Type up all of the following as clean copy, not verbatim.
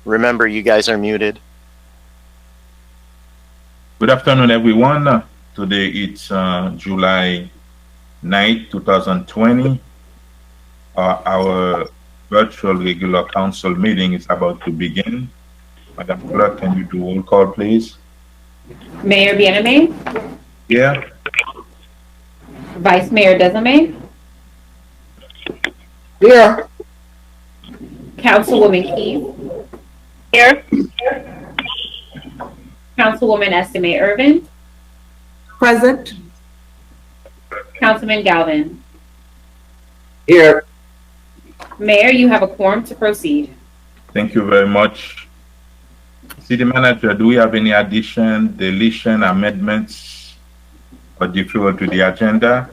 Remember, you guys are muted. Good afternoon, everyone. Today it's July 9th, 2020. Our virtual regular council meeting is about to begin. Madam Clerk, can you do roll call, please? Mayor Bieneme, Here. Vice Mayor Desame, Here. Councilwoman Keys, Here. Councilwoman Estimate Irvin, Present. Councilman Galvin. Here. Mayor, you have a quorum to proceed. Thank you very much. City Manager, do we have any addition, deletion, amendments, or deferral to the agenda?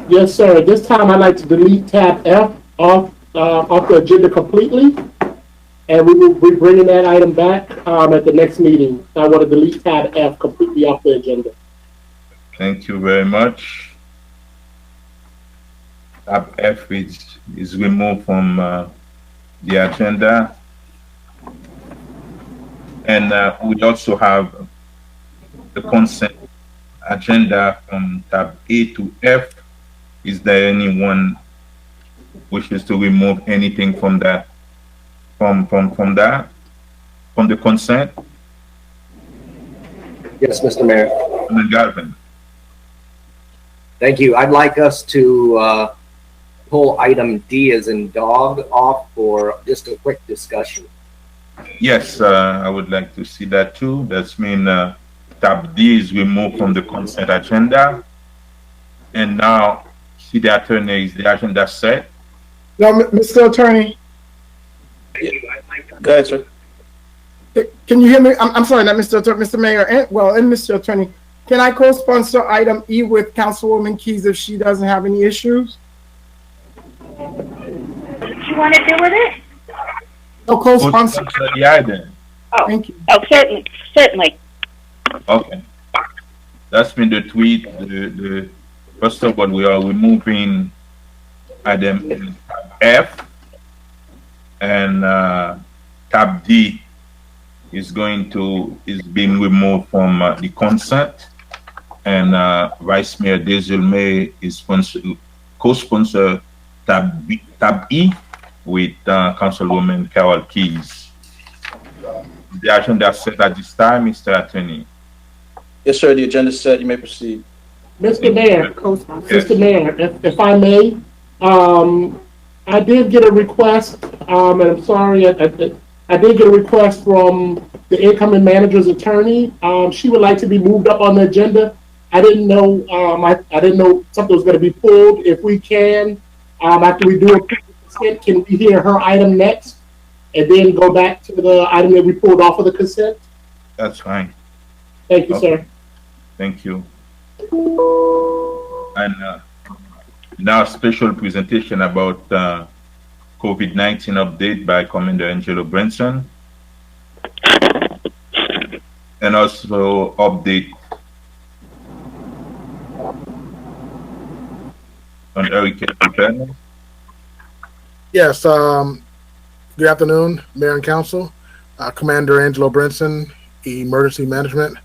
Yes, sir. At this time, I'd like to delete tab F off the agenda completely. And we will be bringing that item back at the next meeting. I want to delete tab F completely off the agenda. Thank you very much. Tab F is removed from the agenda. And we also have the consent agenda from tab A to F. Is there anyone wishes to remove anything from that? From the consent? Yes, Mr. Mayor. Councilman Galvin. Thank you. I'd like us to pull item D as in dog off for just a quick discussion. Yes, I would like to see that too. That's mean tab D is removed from the consent agenda. And now, City Attorney, is the agenda set? No, Mr. Attorney, Go ahead, sir. can you hear me? I'm sorry, not Mr. Attorney, Mr. Mayor, and Mr. Attorney. Can I co-sponsor item E with Councilwoman Keys if she doesn't have any issues? What you want to do with it? No, co-sponsor. The item. Oh, Thank you. oh, certainly. Okay. That's been the tweet. The first of all, we are removing item F, and tab D is being removed from the consent, and Vice Mayor Desulme is co-sponsor tab E with Councilwoman Carol Keys. The agenda set at this time, Mr. Attorney. Yes, sir. The agenda is set. You may proceed. Mr. Mayor, Co-sponsor. Mr. Mayor, if I may, I did get a request, and I'm sorry, I did get a request from the incoming manager's attorney. She would like to be moved up on the agenda. I didn't know, I didn't know something was going to be pulled. If we can, after we do a consent, can we hear her item next, and then go back to the item that we pulled off of the consent? That's fine. Thank you, Okay. sir. Thank you. And now special presentation about COVID-19 update by Commander Angelo Branson. And also update on hurricane preparedness. Yes, good afternoon, Mayor and Council. Commander Angelo Brinson, Emergency Management.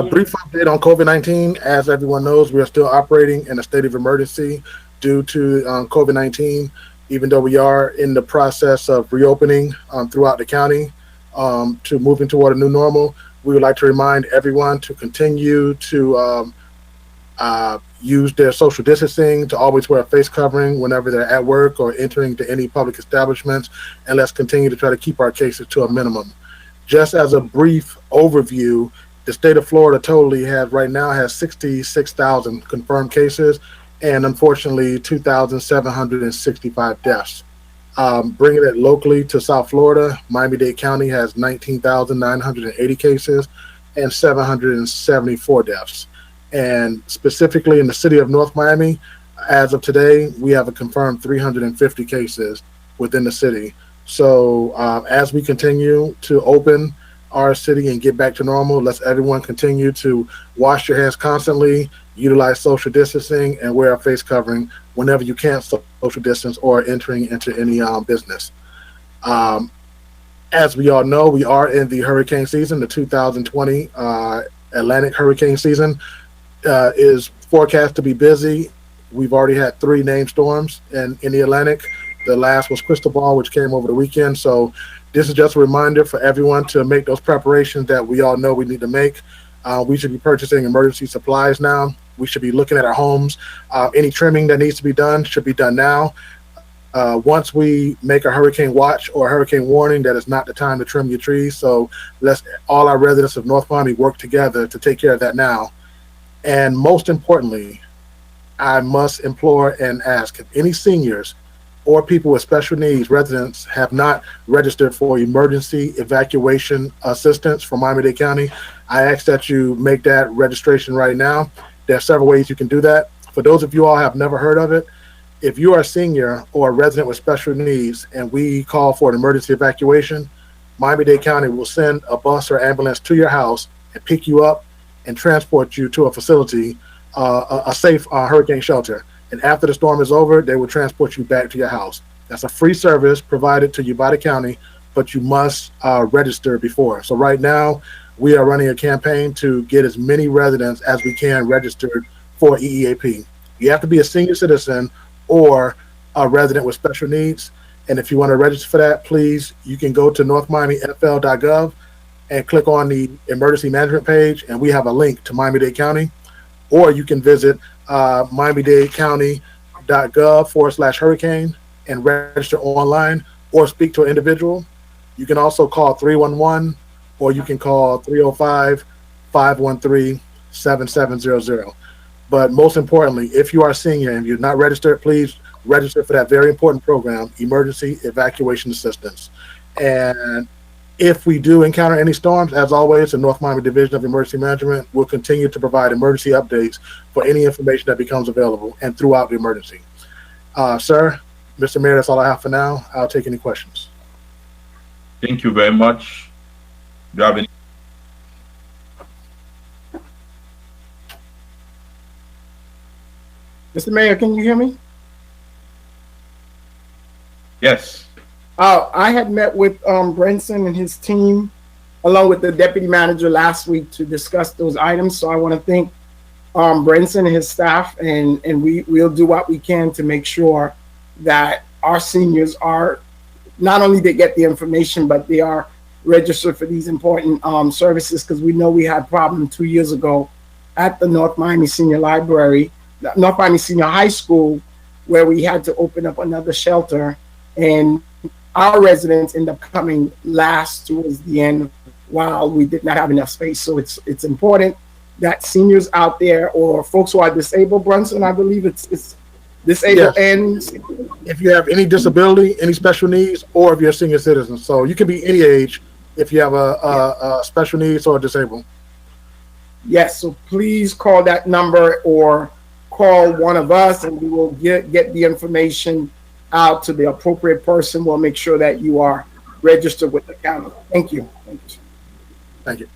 Brief update on COVID-19. As everyone knows, we are still operating in a state of emergency due to COVID-19, even though we are in the process of reopening throughout the county to moving toward a new normal. We would like to remind everyone to continue to use their social distancing, to always wear a face covering whenever they're at work or entering to any public establishments, and let's continue to try to keep our cases to a minimum. Just as a brief overview, the state of Florida totally right now has 66,000 confirmed cases and unfortunately 2,765 deaths. Bringing it locally to South Florida, Miami-Dade County has 19,980 cases and 774 deaths. And specifically in the city of North Miami, as of today, we have a confirmed 350 cases within the city. So as we continue to open our city and get back to normal, let's everyone continue to wash your hands constantly, utilize social distancing, and wear a face covering whenever you can't social distance or entering into any business. As we all know, we are in the hurricane season. The 2020 Atlantic hurricane season is forecast to be busy. We've already had 3 named storms in the Atlantic. The last was Cristobal, which came over the weekend. So this is just a reminder for everyone to make those preparations that we all know we need to make. We should be purchasing emergency supplies now. We should be looking at our homes. Any trimming that needs to be done should be done now. Once we make a hurricane watch or a hurricane warning, that is not the time to trim your trees. So let's all our residents of North Miami work together to take care of that now. And most importantly, I must implore and ask if any seniors or people with special needs residents have not registered for emergency evacuation assistance from Miami-Dade County, I ask that you make that registration right now. There are several ways you can do that. For those of you all have never heard of it, if you are a senior or a resident with special needs and we call for an emergency evacuation, Miami-Dade County will send a bus or ambulance to your house and pick you up and transport you to a facility, a safe hurricane shelter. And after the storm is over, they will transport you back to your house. That's a free service provided to you by the county, but you must register before. So right now, we are running a campaign to get as many residents as we can registered for EEAP. You have to be a senior citizen or a resident with special needs. And if you want to register for that, please, you can go to northmiamifl.gov and click on the emergency management page, and we have a link to Miami-Dade County. Or you can visit miamidadecounty.gov/hurricane and register online or speak to an individual. You can also call 311 or you can call 305-513-7700. But most importantly, if you are a senior and you're not registered, please register for that very important program, Emergency Evacuation Assistance. And if we do encounter any storms, as always, the North Miami Division of Emergency Management will continue to provide emergency updates for any information that becomes available and throughout the emergency. Sir, Mr. Mayor, that's all I have for now. I'll take any questions. Thank you very much. Do you have any? Mr. Mayor, can you hear me? Yes. I had met with Brenson and his team, along with the deputy manager last week to discuss those items. So I want to thank Brenson and his staff, and we'll do what we can to make sure that our seniors are, not only they get the information, but they are registered for these important services, because we know we had a problem 2 years ago at the North Miami Senior Library, North Miami Senior High School, where we had to open up another shelter, and our residents end up coming last towards the end while we did not have enough space. So it's important that seniors out there or folks who are disabled, Brunson, I believe it's disabled, Yes. and If you have any disability, any special needs, or if you're a senior citizen. So you can be any age if you have a special needs or disabled. yes, so please call that number or call one of us, and we will get the information out to the appropriate person. We'll make sure that you are registered with the county. Thank you. Thank you. Thank you.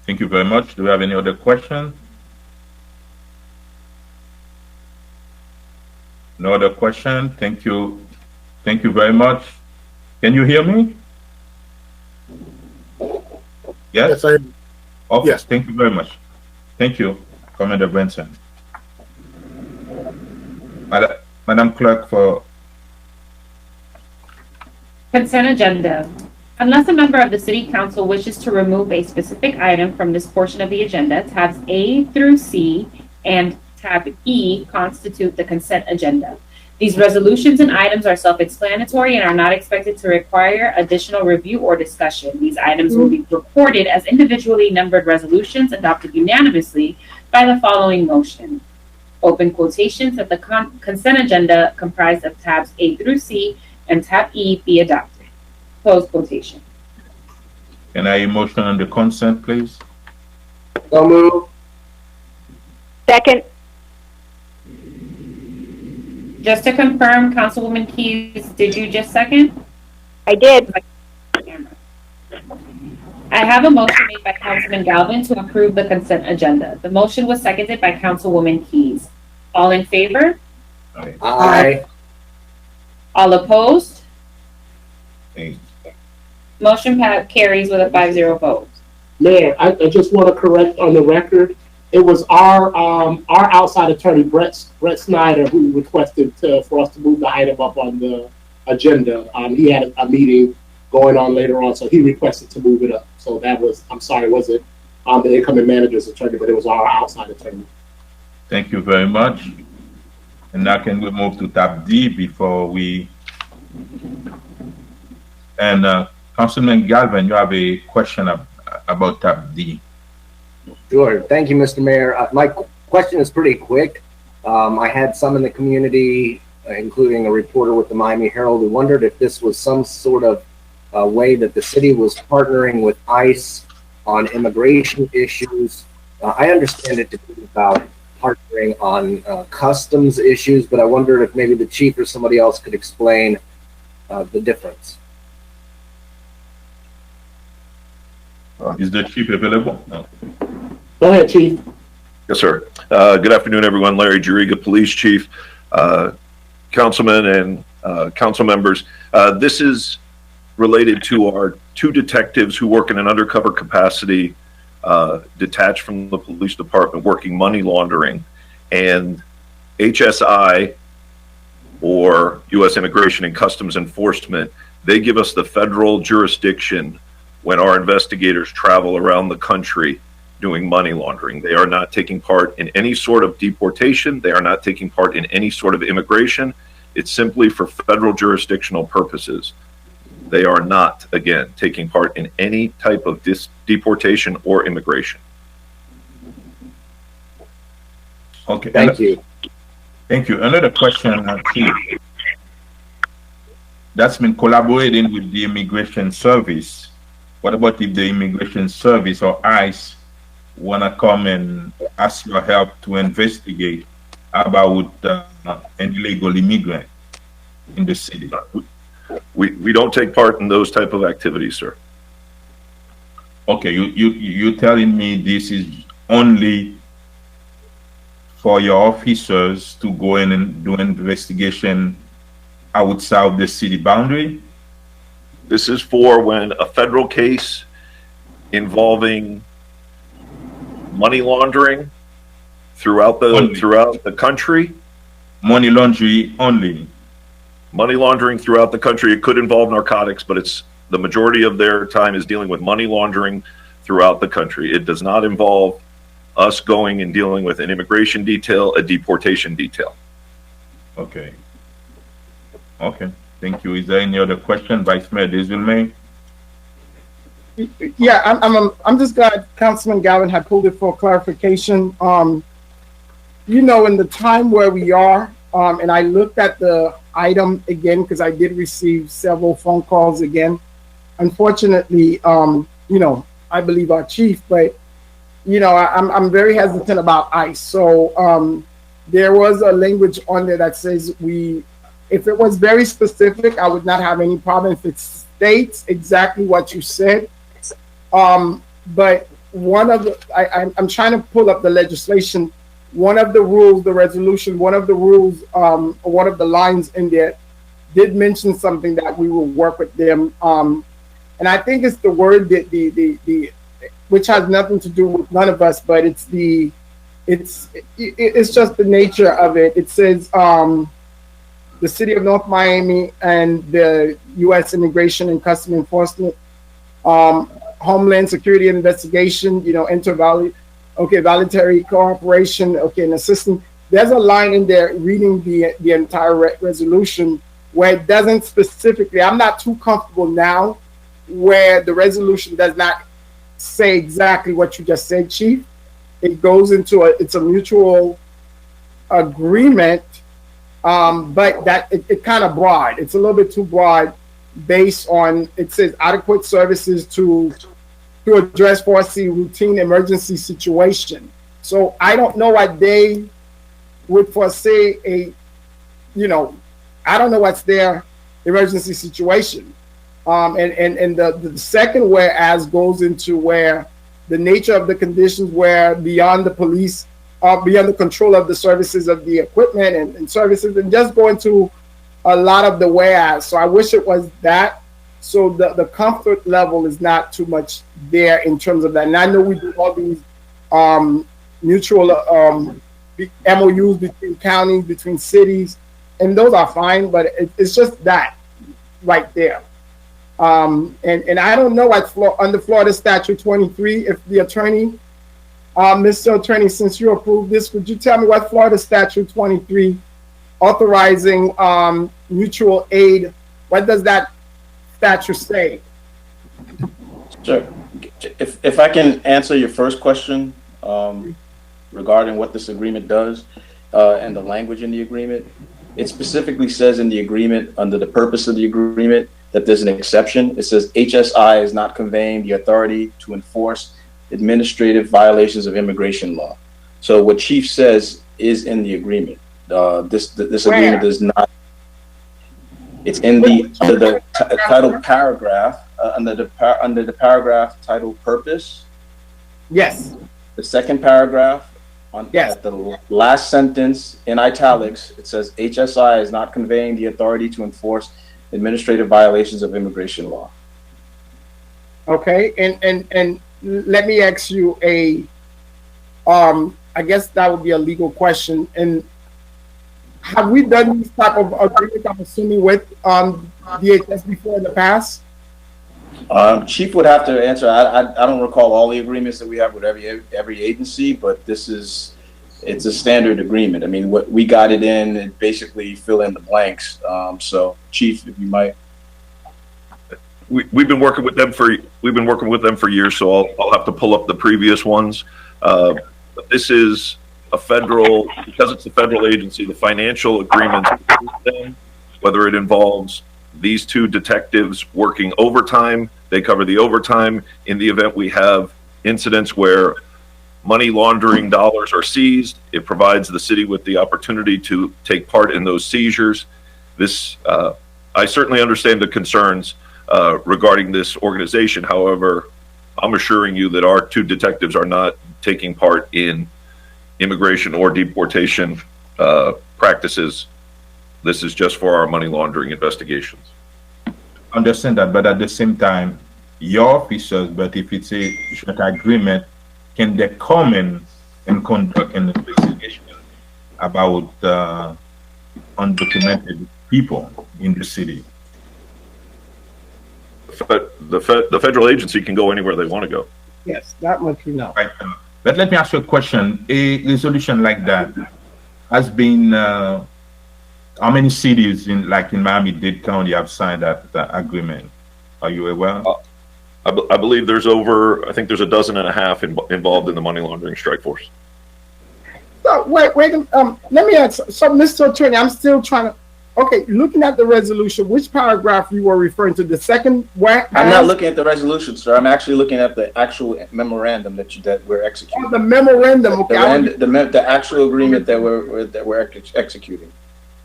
Thank you very much. Do we have any other questions? No other question. Thank you. Thank you very much. Can you hear me? Yes? Yes, I, Okay. yes. Thank you very much. Thank you, Commander Benson. Madam Clerk, for Consent agenda. Unless a member of the City Council wishes to remove a specific item from this portion of the agenda, tabs A through C and tab E constitute the consent agenda. These resolutions and items are self-explanatory and are not expected to require additional review or discussion. These items will be reported as individually numbered resolutions adopted unanimously by the following motion. Open quotations of the consent agenda comprised of tabs A through C and tab E be adopted. Close quotation. can I motion on the consent, please? So moved. Second, Just to confirm, Councilwoman Keys, did you just second? I did. I have a motion made by Councilman Galvin to approve the consent agenda. The motion was seconded by Councilwoman Keys. All in favor? Aye. All opposed? Okay. Motion carries with a 5-0 vote. Mayor, I just want to correct on the record. It was our outside attorney, Brett Snyder, who requested for us to move the item up on the agenda. He had a meeting going on later on, so he requested to move it up. So that was, I'm sorry, was it the incoming manager's attorney, but it was our outside attorney. Thank you very much. And now can we move to tab D before we, and Councilman Galvin, you have a question about tab D. Sure. Thank you, Mr. Mayor. My question is pretty quick. I had some in the community, including a reporter with the Miami Herald, who wondered if this was some sort of way that the city was partnering with ICE on immigration issues. I understand it to be about partnering on customs issues, but I wondered if maybe the chief or somebody else could explain the difference. Is the chief available? No. Go ahead, Chief. Yes, sir. Good afternoon, everyone. Larry Juriga, Police Chief, Councilman, and council members. This is related to our 2 detectives who work in an undercover capacity, detached from the police department, working money laundering. And HSI, or U.S. Immigration and Customs Enforcement, they give us the federal jurisdiction when our investigators travel around the country doing money laundering. They are not taking part in any sort of deportation. They are not taking part in any sort of immigration. It's simply for federal jurisdictional purposes. They are not, again, taking part in any type of deportation or immigration. Okay. Thank you. Thank you. Another question, Chief. That's been collaborating with the Immigration Service. What about if the Immigration Service or ICE want to come and ask your help to investigate about an illegal immigrant in the city? We don't take part in those type of activities, sir. Okay, you telling me this is only for your officers to go in and do investigation outside the city boundary? This is for when a federal case involving money laundering throughout the country. Money laundering only. Money laundering throughout the country. It could involve narcotics, but it's the majority of their time is dealing with money laundering throughout the country. It does not involve us going and dealing with an immigration detail, a deportation detail. Okay. Okay. Thank you. Is there any other question, Vice Mayor Desulme? Yeah, I'm just glad Councilman Galvin had pulled it for clarification. You know, in the time where we are, and I looked at the item again because I did receive several phone calls again. Unfortunately, you know, I believe our chief, but you know, I'm very hesitant about ICE. So there was a language on there that says if it was very specific, I would not have any problem if it states exactly what you said. But one of the, I'm trying to pull up the legislation. One of the rules, the resolution, one of the rules, one of the lines in there did mention something that we will work with them. And I think it's the word that the which has nothing to do with none of us, but it's just the nature of it. It says the city of North Miami and the U.S. Immigration and Customs Enforcement, Homeland Security Investigation, you know, voluntary cooperation, and assistance. There's a line in there reading the entire resolution where it doesn't specifically, I'm not too comfortable now where the resolution does not say exactly what you just said, Chief. It goes into it's a mutual agreement, but that it kind of broad. It's a little bit too broad based on, it says adequate services to address foresee routine emergency situation. So I don't know what they would foresee I don't know what's their emergency situation. And the second whereas goes into where the nature of the conditions where beyond the police, beyond the control of the services of the equipment and services, and just go into a lot of the whereas. So I wish it was that So the comfort level is not too much there in terms of that. And I know we do all these mutual MOUs between counties, between cities, and those are fine, but it's just that right there. And I don't know under Florida Statute 23, if the attorney, Mr. Attorney, since you approved this, would you tell me what Florida Statute 23 authorizing mutual aid, what does that statute say? Sure. If I can answer your first question regarding what this agreement does and the language in the agreement, it specifically says in the agreement, under the purpose of the agreement, that there's an exception. It says HSI is not conveying the authority to enforce administrative violations of immigration law. So what Chief says is in the agreement. This agreement does not. It's in under the title paragraph under the paragraph titled purpose. Yes. The second paragraph Yes. at the last sentence in italics, it says HSI is not conveying the authority to enforce administrative violations of immigration law. Okay, and let me ask you I guess that would be a legal question. And have we done these type of agreements, I'm assuming, with DHS before in the past? Chief would have to answer. I don't recall all the agreements that we have with every agency, but it's a standard agreement. I mean, what we got it in, and basically fill in the blanks. So, Chief, if you might. We've been working with them for years, so I'll have to pull up the previous ones. But this is because it's a federal agency, the financial agreements with them, whether it involves these two detectives working overtime, they cover the overtime. In the event we have incidents where money laundering dollars are seized, it provides the city with the opportunity to take part in those seizures. I certainly understand the concerns regarding this organization. However, I'm assuring you that our two detectives are not taking part in immigration or deportation practices. This is just for our money laundering investigations. Understand that, but at the same time, your officers, but if it's a joint agreement, can they come in and conduct an investigation about undocumented people in the city? But the federal agency can go anywhere they want to go. Yes, that much we know. Right. But let me ask you a question. A resolution like that has been, how many cities in Miami-Dade County have signed that agreement? Are you aware? I believe there's I think there's a dozen and a half involved in the money laundering strike force. So wait, let me ask. So, Mr. Attorney, I'm still trying to. Okay, looking at the resolution, which paragraph you were referring to? The second? I'm not looking at the resolution, sir. I'm actually looking at the actual memorandum that we're executing. Oh, the memorandum. Okay. The actual agreement that we're executing.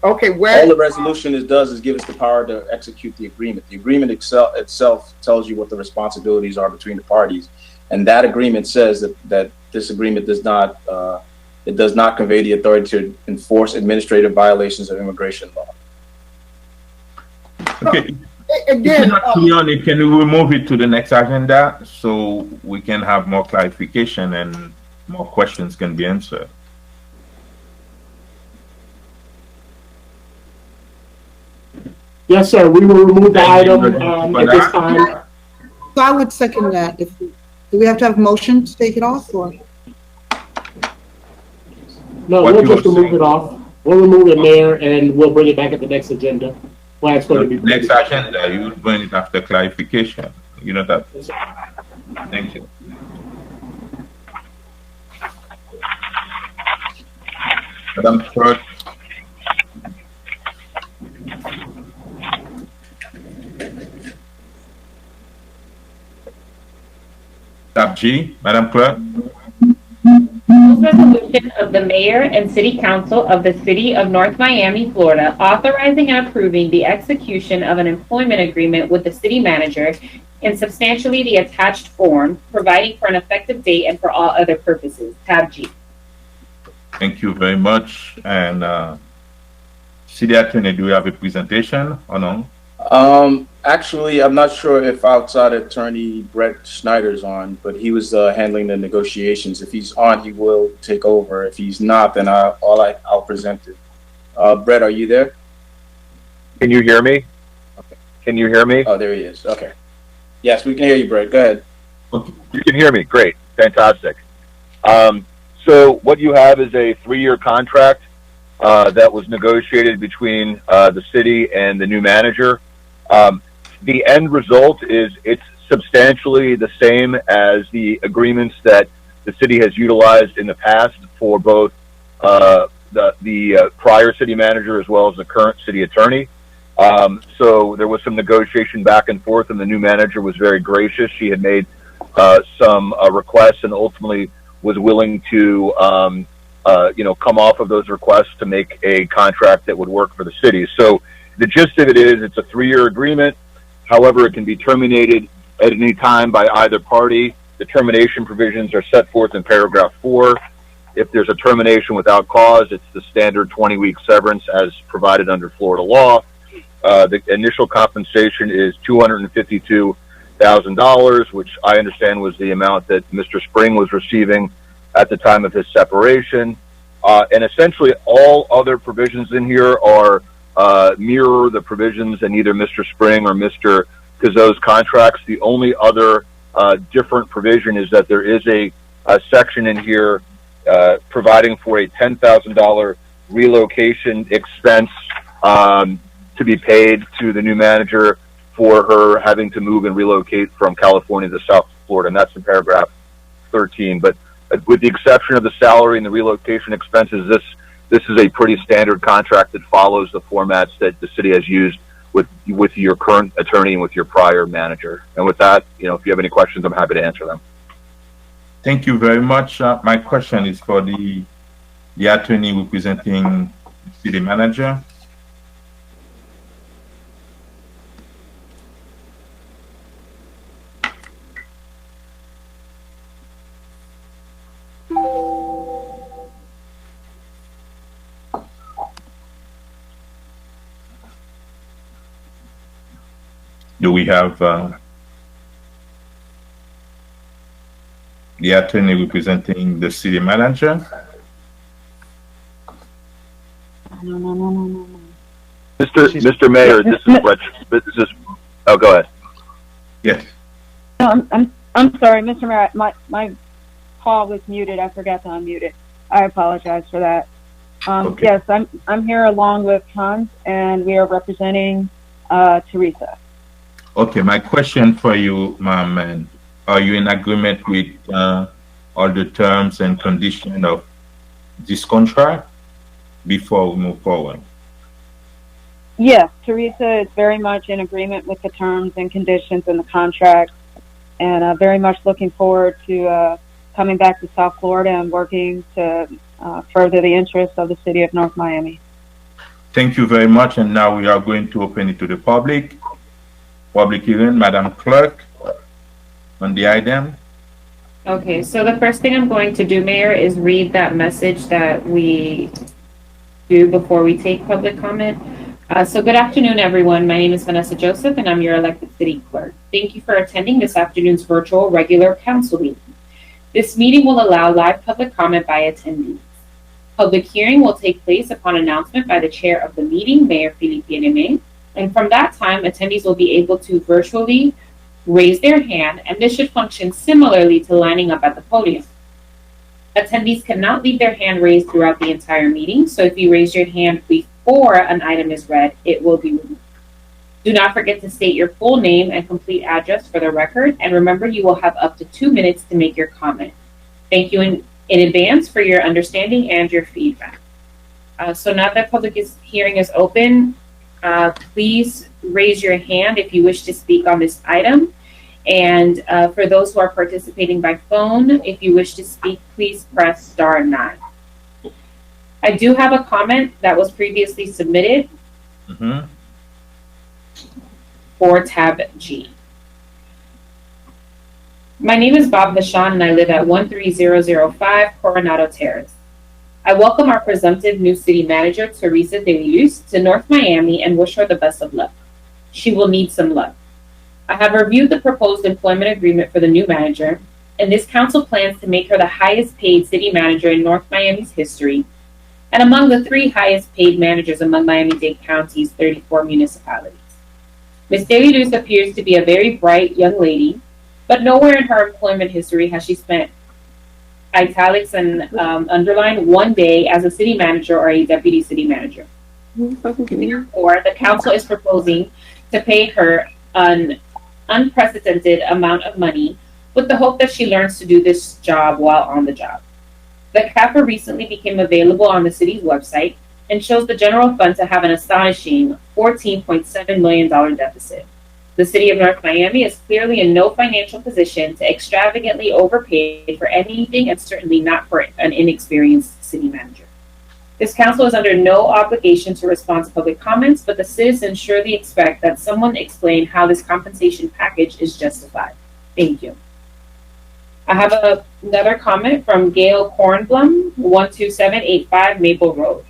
Okay, all the resolution does is give us the power to execute the agreement. The agreement itself tells you what the responsibilities are between the parties, and that agreement says that this agreement does not convey the authority to enforce administrative violations of immigration law. Okay. Again, can we remove it to the next agenda so we can have more clarification and more questions can be answered? Yes, sir. We will remove the item at this time. So I would second that. Do we have to have a motion to take it off, or? No, What we'll you just are remove saying? it off. We'll remove it, Mayor, and we'll bring it back at the next agenda. Well, it's going to be Next agenda, you will bring it after clarification. You know that. Thank you. Madam Clerk. Tab G, Madam Clerk. Resolution of the Mayor and City Council of the City of North Miami, Florida, authorizing and approving the execution of an employment agreement with the city manager in substantially the attached form, providing for an effective date and for all other purposes. Tab G. Thank you very much. And City Attorney, do you have a presentation or no? Actually, I'm not sure if outside attorney Brett Schneider's on, but he was handling the negotiations. If he's on, he will take over. If he's not, then I'll present it. Brett, are you there? Can you hear me? Okay. Can you hear me? Oh, there he is. Okay. Yes, we can hear you, Brett. Go ahead. Okay. You can hear me. Great. Fantastic. So what you have is a 3-year contract that was negotiated between the city and the new manager. The end result is it's substantially the same as the agreements that the city has utilized in the past for both the prior city manager as well as the current city attorney. So there was some negotiation back and forth, and the new manager was very gracious. She had made some requests and ultimately was willing to come off of those requests to make a contract that would work for the city. So the gist of it is it's a 3-year agreement. However, it can be terminated at any time by either party. The termination provisions are set forth in paragraph 4. If there's a termination without cause, it's the standard 20-week severance as provided under Florida law. The initial compensation is $252,000, which I understand was the amount that Mr. Spring was receiving at the time of his separation. And essentially all other provisions in here are mirror the provisions in either Mr. Spring or Mr. Cazot's contracts. The only other different provision is that there is a section in here providing for a $10,000 relocation expense to be paid to the new manager for her having to move and relocate from California to South Florida, and that's in paragraph 13. But with the exception of the salary and the relocation expenses, this is a pretty standard contract that follows the formats that the city has used with your current attorney and with your prior manager. And with that, if you have any questions, I'm happy to answer them. Thank you very much. My question is for the attorney representing the city manager. Do we have the attorney representing the city manager? Mr. Mayor, this is Rich. Oh, go ahead. Yes. No, I'm sorry, Mr. Mayor. My call was muted. I forgot to unmute it. I apologize for that. Okay. Yes, I'm here along with Hans, and we are representing Teresa. Okay, my question for you, ma'am, are you in agreement with all the terms and conditions of this contract before we move forward? Yes, Teresa is very much in agreement with the terms and conditions in the contract, and very much looking forward to coming back to South Florida and working to further the interests of the city of North Miami. Thank you very much, and now we are going to open it to the public. Public hearing, Madam Clerk, on the item. Okay, so the first thing I'm going to do, Mayor, is read that message that we do before we take public comment. So good afternoon, everyone. My name is Vanessa Joseph, and I'm your elected city clerk. Thank you for attending this afternoon's virtual regular council meeting. This meeting will allow live public comment by attendees. Public hearing will take place upon announcement by the chair of the meeting, Mayor Philippe Bien-Aimé. And from that time, attendees will be able to virtually raise their hand, and this should function similarly to lining up at the podium. Attendees cannot leave their hand raised throughout the entire meeting, so if you raise your hand before an item is read, it will be removed. Do not forget to state your full name and complete address for the record, and remember you will have up to 2 minutes to make your comment. Thank you in advance for your understanding and your feedback. So now that public hearing is open, please raise your hand if you wish to speak on this item. And for those who are participating by phone, if you wish to speak, please press *9. I do have a comment that was previously submitted for tab G. My name is Bob Vachon, and I live at 13005 Coronado Terrace. I welcome our presumptive new city manager, Teresa De Luz, to North Miami and wish her the best of luck. She will need some luck. I have reviewed the proposed employment agreement for the new manager, and this council plans to make her the highest paid city manager in North Miami's history, and among the 3 highest paid managers among Miami-Dade County's 34 municipalities. Ms. Daly Luz appears to be a very bright young lady, but nowhere in her employment history has she spent italics and underline 1 day as a city manager or a deputy city manager. Therefore, the council is proposing to pay her an unprecedented amount of money with the hope that she learns to do this job while on the job. The CAFA recently became available on the city's website and shows the general fund to have an astonishing $14.7 million deficit. The city of North Miami is clearly in no financial position to extravagantly overpay for anything, and certainly not for an inexperienced city manager. This council is under no obligation to respond to public comments, but the citizens surely expect that someone explain how this compensation package is justified. Thank you. I have another comment from Gail Kornblum, 12785 Maple Road.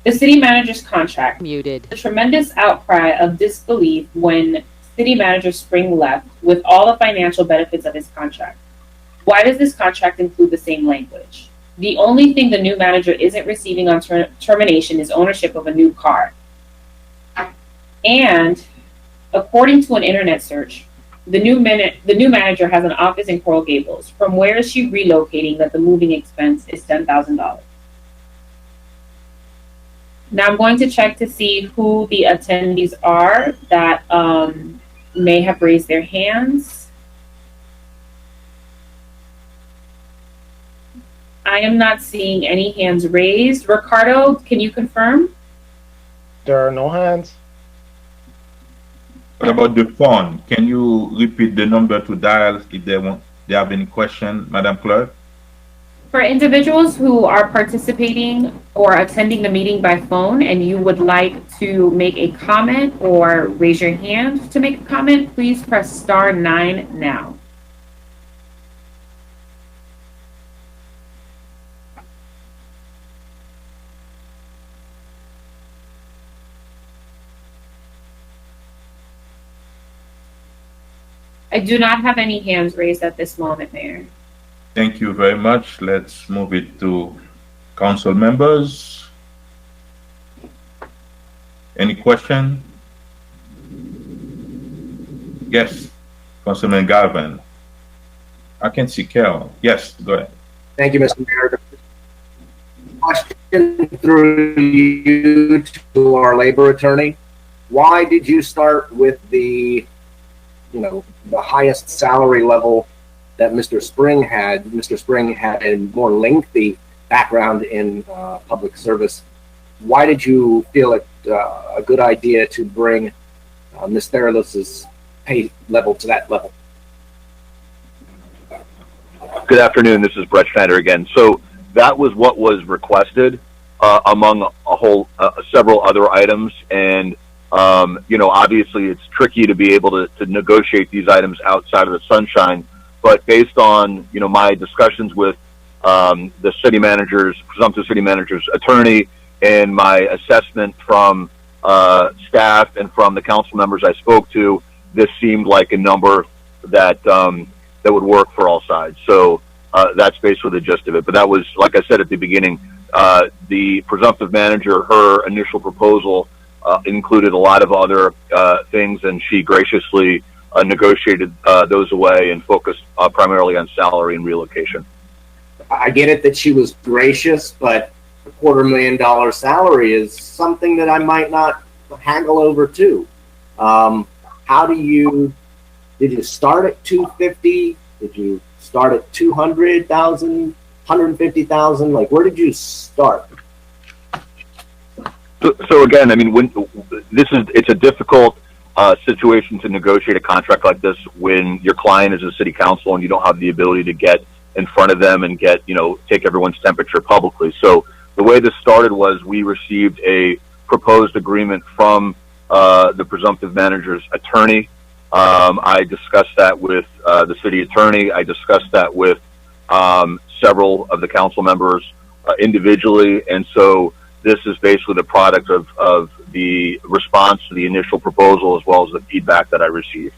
The city manager's contract. Muted. The tremendous outcry of disbelief when city manager Spring left with all the financial benefits of his contract. Why does this contract include the same language? The only thing the new manager isn't receiving on termination is ownership of a new car. And according to an internet search, the new manager has an office in Coral Gables. From where is she relocating that the moving expense is $10,000? Now I'm going to check to see who the attendees are that may have raised their hands. I am not seeing any hands raised. Ricardo, can you confirm? There are no hands. What about the phone? Can you repeat the number to dial if they have any question, Madam Clerk? For individuals who are participating or attending the meeting by phone and you would like to make a comment or raise your hand to make a comment, please press *9 now. I do not have any hands raised at this moment, Mayor. Thank you very much. Let's move it to council members. Any question? Yes, Councilman Galvin. I can see Carol. Yes, go ahead. Thank you, Mr. Mayor. Question through you to our labor attorney. Why did you start with the highest salary level that Mr. Spring had? Mr. Spring had a more lengthy background in public service. Why did you feel it a good idea to bring Ms. Theralos' pay level to that level? Good afternoon. This is Brett Schneider again. So that was what was requested among several other items. And, obviously it's tricky to be able to negotiate these items outside of the sunshine. But based on, my discussions with the presumptive city manager's attorney, and my assessment from staff and from the council members I spoke to, this seemed like a number that would work for all sides. So that's basically the gist of it. But that was, like I said at the beginning, the presumptive manager, her initial proposal included a lot of other things, and she graciously negotiated those away and focused primarily on salary and relocation. I get it that she was gracious, but a $250,000 salary is something that I might not haggle over too. Did you start at 250? Did you start at 200,000, 150,000? Like, where did you start? So again, I mean, it's a difficult situation to negotiate a contract like this when your client is a city council and you don't have the ability to get in front of them and take everyone's temperature publicly. So the way this started was we received a proposed agreement from the presumptive manager's attorney. I discussed that with the city attorney. I discussed that with several of the council members individually. And so this is basically the product of the response to the initial proposal as well as the feedback that I received.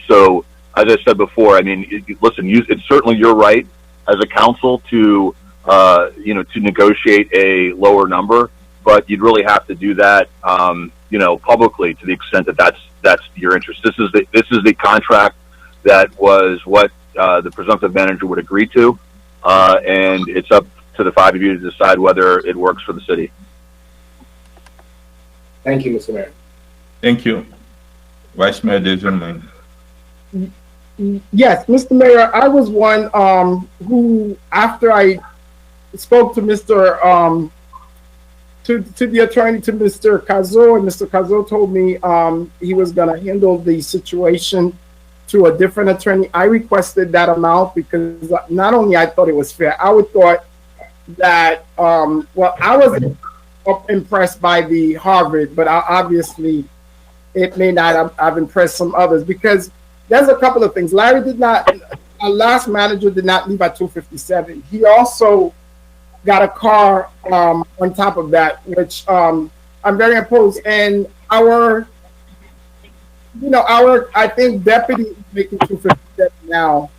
So, as I said before, I mean, listen, it's certainly your right as a council to, to negotiate a lower number, but you'd really have to do that, publicly to the extent that that's your interest. This is the contract that was what the presumptive manager would agree to, and it's up to the five of you to decide whether it works for the city. Thank you, Mr. Mayor. Thank you. Vice Mayor Desermain. Yes, Mr. Mayor, I was one who, after I spoke to Mr. To the attorney, to Mr. Cazot, and Mr. Cazot told me he was going to handle the situation to a different attorney. I requested that amount because not only I thought it was fair, I would thought that, I wasn't impressed by the Harvard, but obviously it may not have impressed some others, because there's a couple of things. Larry did not, our last manager did not leave at 2:57. He also got a car on top of that, which I'm very opposed. And I think deputy is making 257 now,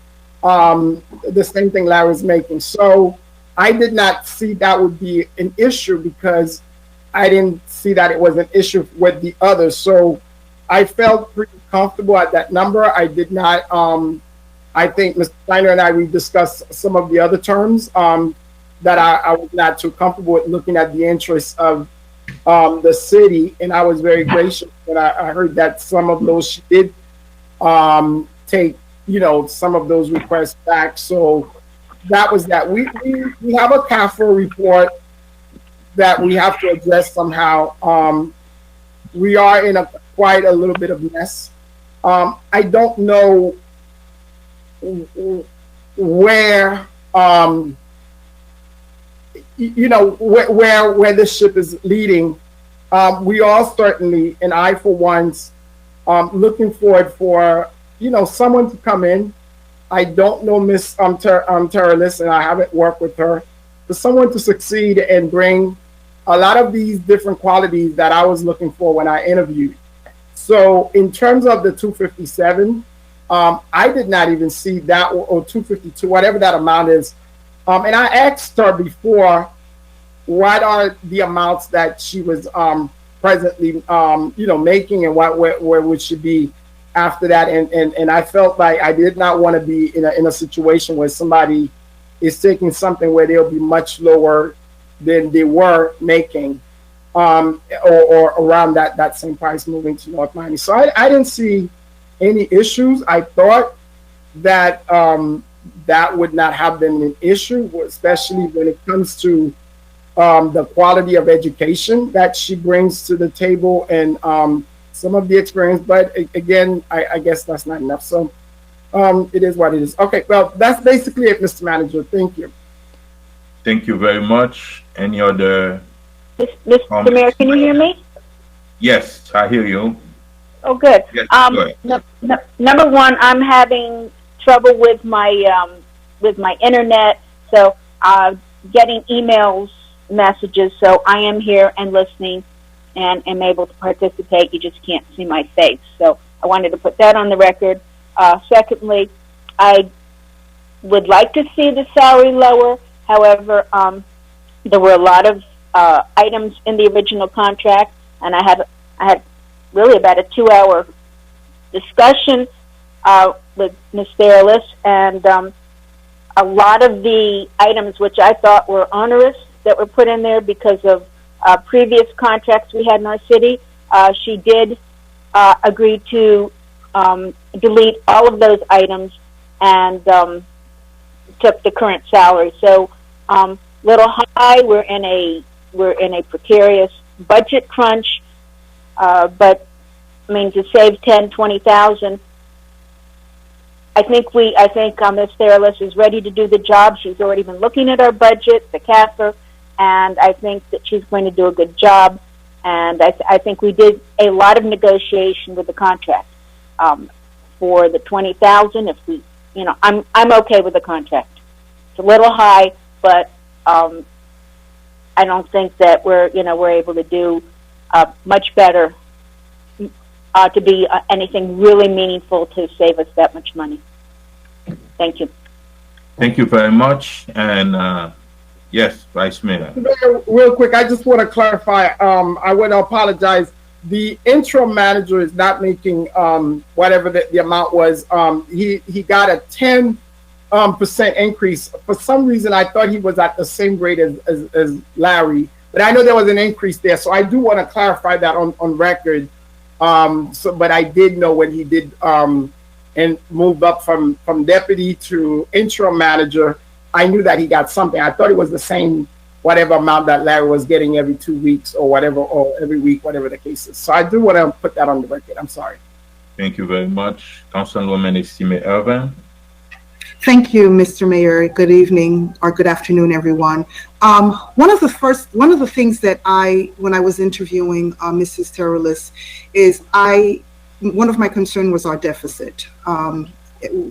the same thing Larry's making. So I did not see that would be an issue, because I didn't see that it was an issue with the others. So I felt pretty comfortable at that number. I did not, I think Mr. Steiner and we discussed some of the other terms that I was not too comfortable with, looking at the interests of the city. And I was very gracious when I heard that some of those she did take, some of those requests back. So that was that. We have a CAFR report that we have to address somehow. We are in quite a little bit of mess. I don't know where where this ship is leading. We all certainly, and I for once, looking forward for someone to come in. I don't know Miss Terralis, and I haven't worked with her, but someone to succeed and bring a lot of these different qualities that I was looking for when I interviewed. So in terms of the 257, I did not even see that, or 252, whatever that amount is. And I asked her before, what are the amounts that she was presently, making, and where would she be after that? And I felt like I did not want to be in a situation where somebody is taking something where they'll be much lower than they were making, or around that same price moving to North Miami. So I didn't see any issues. I thought that that would not have been an issue, especially when it comes to the quality of education that she brings to the table, and some of the experience. But again, I guess that's not enough. So it is what it is. Okay, well, that's basically it, Mr. Manager. Thank you. Thank you very much. Any other? Mr. Mayor, can you hear me? Yes, I hear you. Oh, good. Yes, go ahead. Number one, I'm having trouble with my internet, so getting emails, messages. So I am here and listening, and am able to participate. You just can't see my face. So I wanted to put that on the record. Secondly, I would like to see the salary lower. However, there were a lot of items in the original contract, and I had really about a 2-hour discussion with Ms. Fairless, and a lot of the items which I thought were onerous that were put in there because of previous contracts we had in our city, she did agree to delete all of those items and took the current salary. So little high, we're in a precarious budget crunch, but I mean, to save 10, 20,000, I think Ms. Fairless is ready to do the job. She's already been looking at our budget, the CAFR, and I think that she's going to do a good job. And I think we did a lot of negotiation with the contract for the 20,000. If we, I'm okay with the contract. It's a little high, but I don't think that we're able to do much better to be anything really meaningful to save us that much money. Thank you. Thank you very much. And yes, Vice Mayor. Mayor, real quick, I just want to clarify. I want to apologize. The interim manager is not making whatever the amount was. He got a 10% increase. For some reason, I thought he was at the same grade as Larry, but I know there was an increase there. So I do want to clarify that on record. But I did know when he did and moved up from deputy to interim manager, I knew that he got something. I thought it was the same whatever amount that Larry was getting every 2 weeks or whatever, or every week, whatever the case is. So I do want to put that on the record. I'm sorry. Thank you very much. Councilwoman Estimé Irvin. Thank you, Mr. Mayor. Good evening or good afternoon, everyone. One of the things that when I was interviewing Mrs. Terrellis, is one of my concern was our deficit.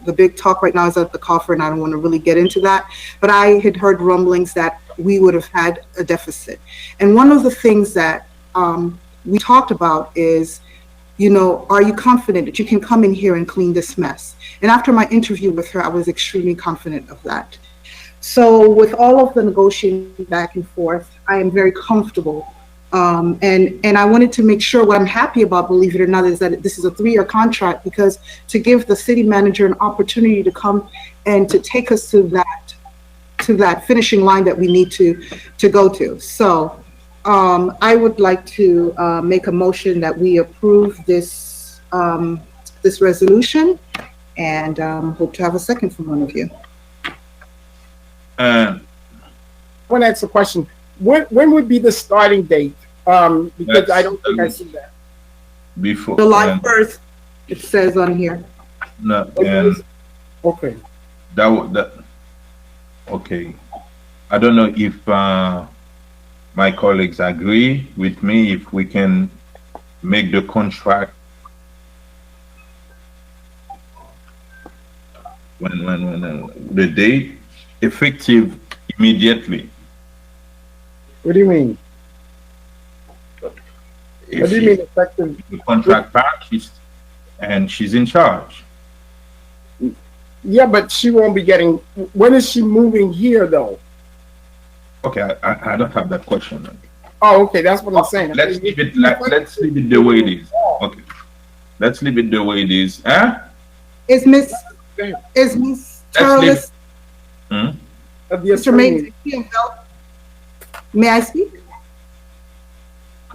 The big talk right now is at the coffer, and I don't want to really get into that, but I had heard rumblings that we would have had a deficit. And one of the things that we talked about is, are you confident that you can come in here and clean this mess? And after my interview with her, I was extremely confident of that. So with all of the negotiating back and forth, I am very comfortable. And I wanted to make sure what I'm happy about, believe it or not, is that this is a 3-year contract, because to give the city manager an opportunity to come and to take us to that finishing line that we need to go to. So I would like to make a motion that we approve this this resolution, and hope to have a second from one of you. I want to ask a question. When would be the starting date? Because I don't think I see that. Before July 1st, it says on here. No, Okay. Okay. I don't know if my colleagues agree with me, if we can make the contract when the date effective immediately. What do you mean? If What do you mean effective? the contract passed and she's in charge. Yeah, but she won't be getting. When is she moving here, though? Okay, I don't have that question. Oh, okay, that's what I'm saying. Let's leave it the way it is. Okay, let's leave it the way it is. Huh? Is Miss Terrellis, Mr. Mayor, may I speak?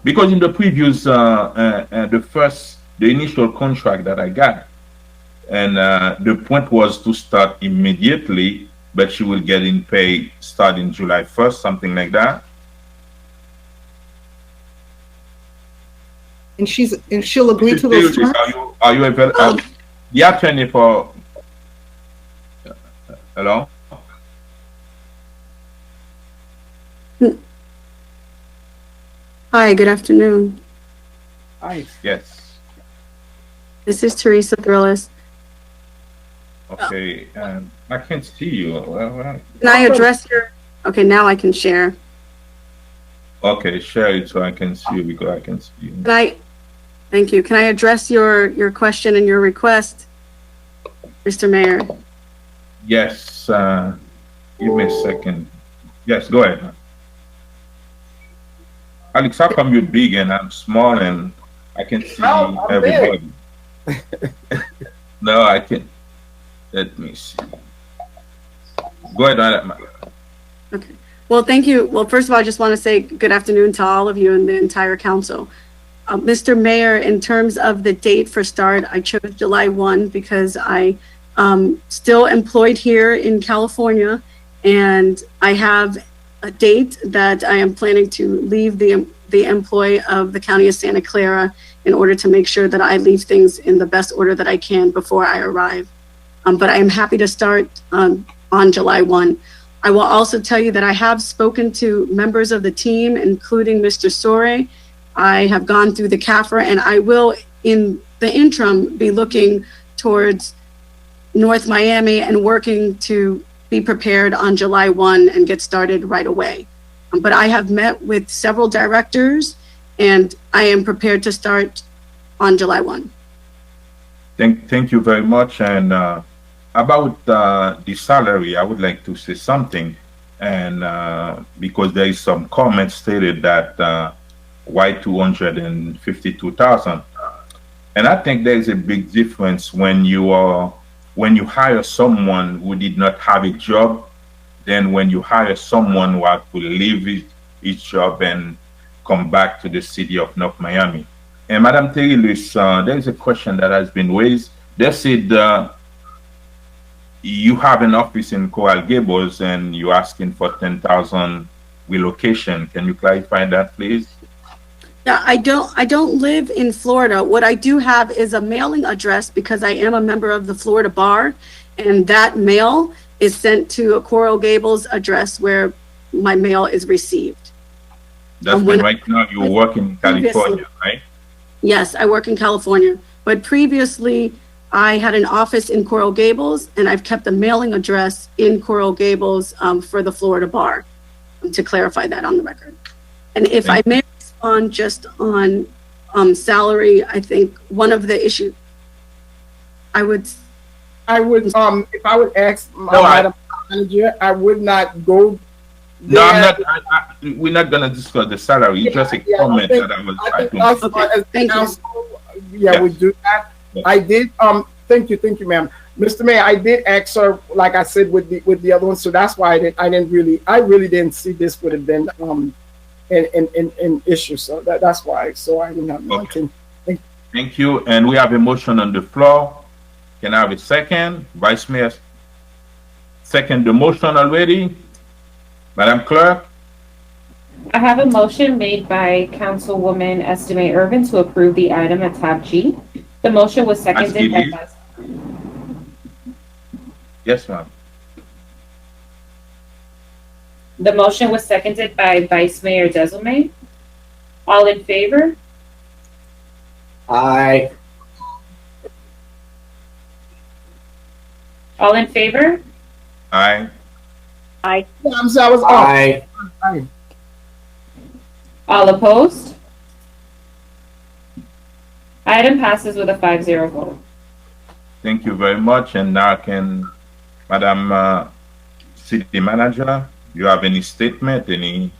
Because in the previous, the initial contract that I got, and the point was to start immediately, but she will get in pay starting July 1st, something like that. And she'll agree to those terms? Are you available? The attorney for, hello? Hi, good afternoon. Hi. Yes. This is Teresa Thrillis. Okay, I can't see you. Can I address your, okay, now I can share. Okay, share it so I can see you, because I can see you. Thank you. Can I address your question and your request, Mr. Mayor? Yes, give me a second. Yes, go ahead. Alex, how come you're big and I'm small and I can see everybody? No, I can't. Let me see. Go ahead. Okay. Well, thank you. Well, first of all, I just want to say good afternoon to all of you and the entire council. Mr. Mayor, in terms of the date for start, I chose July 1 because I still employed here in California, and I have a date that I am planning to leave the employ of the County of Santa Clara in order to make sure that I leave things in the best order that I can before I arrive. But I am happy to start on July 1. I will also tell you that I have spoken to members of the team, including Mr. Sore. I have gone through the CAFR, and I will, in the interim, be looking towards North Miami and working to be prepared on July 1 and get started right away. But I have met with several directors and I am prepared to start on July 1. Thank you very much. And about the salary, I would like to say something. And because there is some comments stated that why 252,000, and I think there is a big difference when you hire someone who did not have a job, than when you hire someone who had to leave his job and come back to the city of North Miami. And Madam Terry-Louise, there is a question that has been raised. They said you have an office in Coral Gables and you're asking for 10,000 relocation. Can you clarify that, please? Yeah, I don't live in Florida. What I do have is a mailing address because I am a member of the Florida Bar, and that mail is sent to a Coral Gables address where my mail is received. That's when right now you're working in California, right? Yes, I work in California, but previously I had an office in Coral Gables, and I've kept a mailing address in Coral Gables for the Florida Bar, to clarify that on the record. And if I may respond just on salary, I think one of the issues I would if I would ask Madam Manager, I would not go. No, I'm not. We're not going to discuss the salary. It's just a comment that I was trying to make. We do that. Yeah. I did. Thank you, ma'am. Mr. Mayor, I did ask her, like I said with the other one, so that's why I really didn't see this would have been an issue. So that's why. So I didn't have nothing. Thank you. And we have a motion on the floor. Can I have a second? Vice Mayor, second the motion already. Madam Clerk? I have a motion made by Councilwoman Estimé Irvin to approve the item at tab G. The motion was seconded by Yes, ma'am. The motion was seconded by Vice Mayor Desilme. All in favor? Aye. All in favor? Aye. Aye. I was off. Aye. Aye. All opposed? Item passes with a 5-0 vote. Thank you very much. And now can Madam City Manager, you have any statement, anything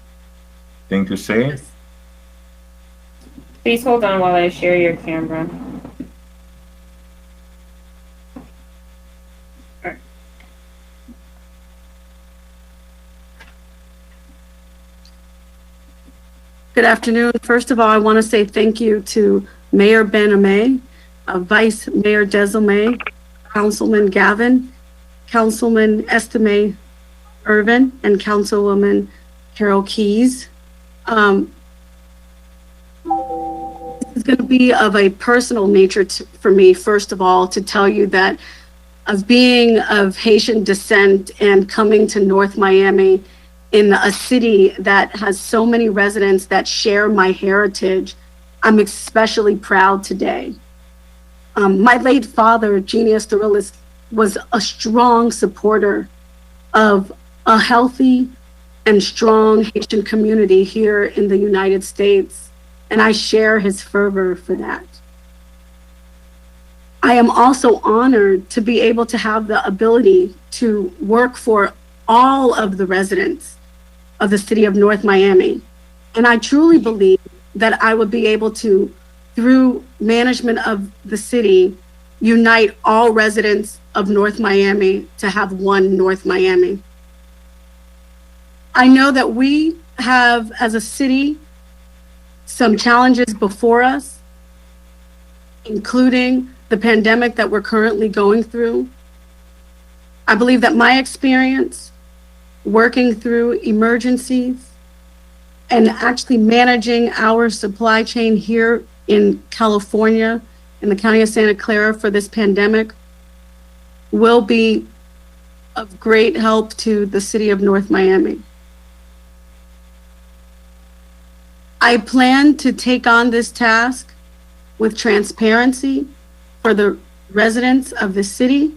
to say? Please hold on while I share your camera. Good afternoon. First of all, I want to say thank you to Mayor Ben-Amé, Vice Mayor Desilme, Councilman Gavin, Councilman Estimé Irvin, and Councilwoman Carol Keys. This is going to be of a personal nature for me, first of all, to tell you that of being of Haitian descent and coming to North Miami in a city that has so many residents that share my heritage, I'm especially proud today. My late father, Genius Thorilis, was a strong supporter of a healthy and strong Haitian community here in the United States, and I share his fervor for that. I am also honored to be able to have the ability to work for all of the residents of the city of North Miami. And I truly believe that I would be able to, through management of the city, unite all residents of North Miami to have one North Miami. I know that we have, as a city, some challenges before us, including the pandemic that we're currently going through. I believe that my experience working through emergencies and actually managing our supply chain here in California, in the county of Santa Clara for this pandemic, will be of great help to the city of North Miami. I plan to take on this task with transparency for the residents of the city,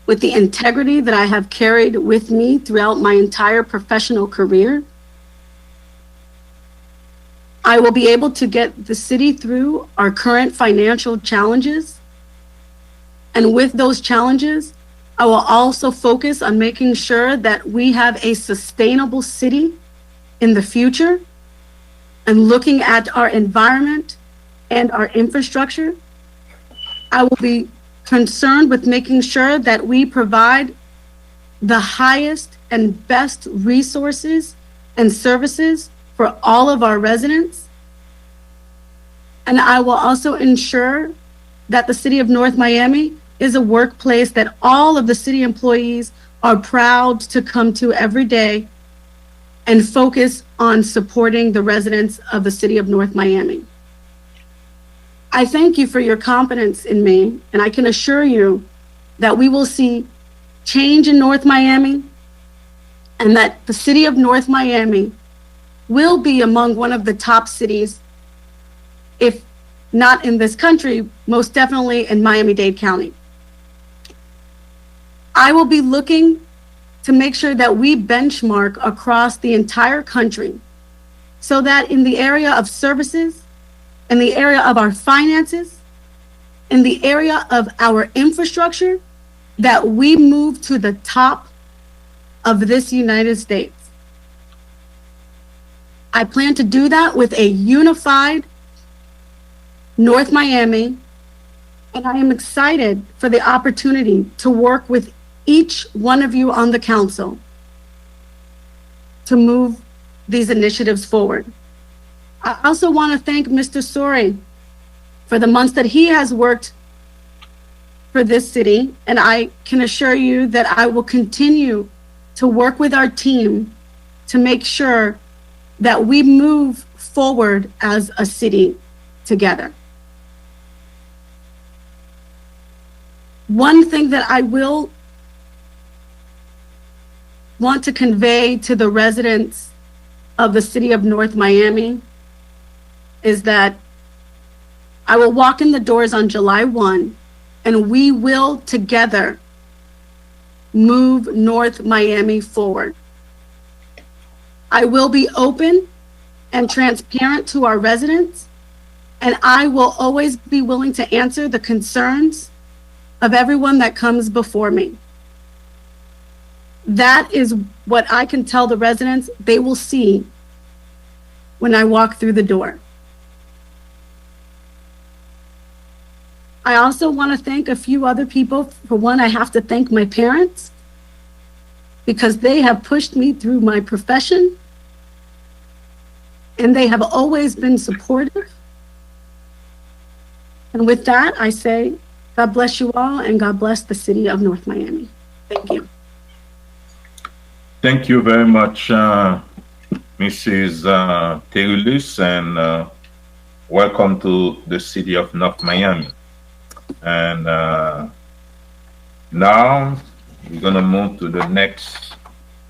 with the integrity that I have carried with me throughout my entire professional career. I will be able to get the city through our current financial challenges. And with those challenges, I will also focus on making sure that we have a sustainable city in the future and looking at our environment and our infrastructure. I will be concerned with making sure that we provide the highest and best resources and services for all of our residents. And I will also ensure that the city of North Miami is a workplace that all of the city employees are proud to come to every day and focus on supporting the residents of the city of North Miami. I thank you for your confidence in me, and I can assure you that we will see change in North Miami and that the city of North Miami will be among one of the top cities, if not in this country, most definitely in Miami-Dade County. I will be looking to make sure that we benchmark across the entire country so that in the area of services, in the area of our finances, in the area of our infrastructure, that we move to the top of this United States. I plan to do that with a unified North Miami, and I am excited for the opportunity to work with each one of you on the council to move these initiatives forward. I also want to thank Mr. Sori for the months that he has worked for this city, and I can assure you that I will continue to work with our team to make sure that we move forward as a city together. One thing that I will want to convey to the residents of the city of North Miami is that I will walk in the doors on July 1, and we will together move North Miami forward. I will be open and transparent to our residents, and I will always be willing to answer the concerns of everyone that comes before me. That is what I can tell the residents they will see when I walk through the door. I also want to thank a few other people. For one, I have to thank my parents because they have pushed me through my profession and they have always been supportive. And with that, I say, God bless you all and God bless the city of North Miami. Thank you. Thank you very much, Mrs. Terulus, and welcome to the city of North Miami. And now we're going to move to the next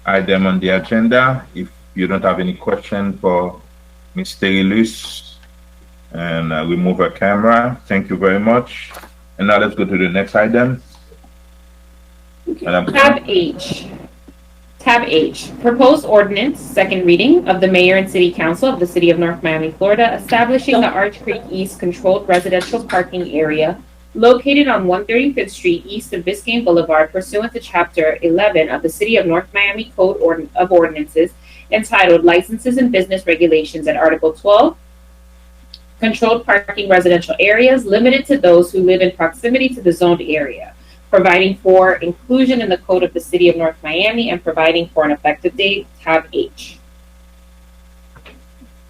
item on the agenda. If you don't have any question for Ms. Terulus, and we move our camera. Thank you very much. And now let's go to the next item. Tab H. Tab H, proposed ordinance, second reading of the mayor and city council of the city of North Miami, Florida, establishing the Arch Creek East controlled residential parking area located on 135th Street east of Biscayne Boulevard pursuant to Chapter 11 of the City of North Miami Code of Ordinances entitled Licenses and Business Regulations at Article 12, controlled parking residential areas limited to those who live in proximity to the zoned area, providing for inclusion in the code of the city of North Miami and providing for an effective date. Tab H.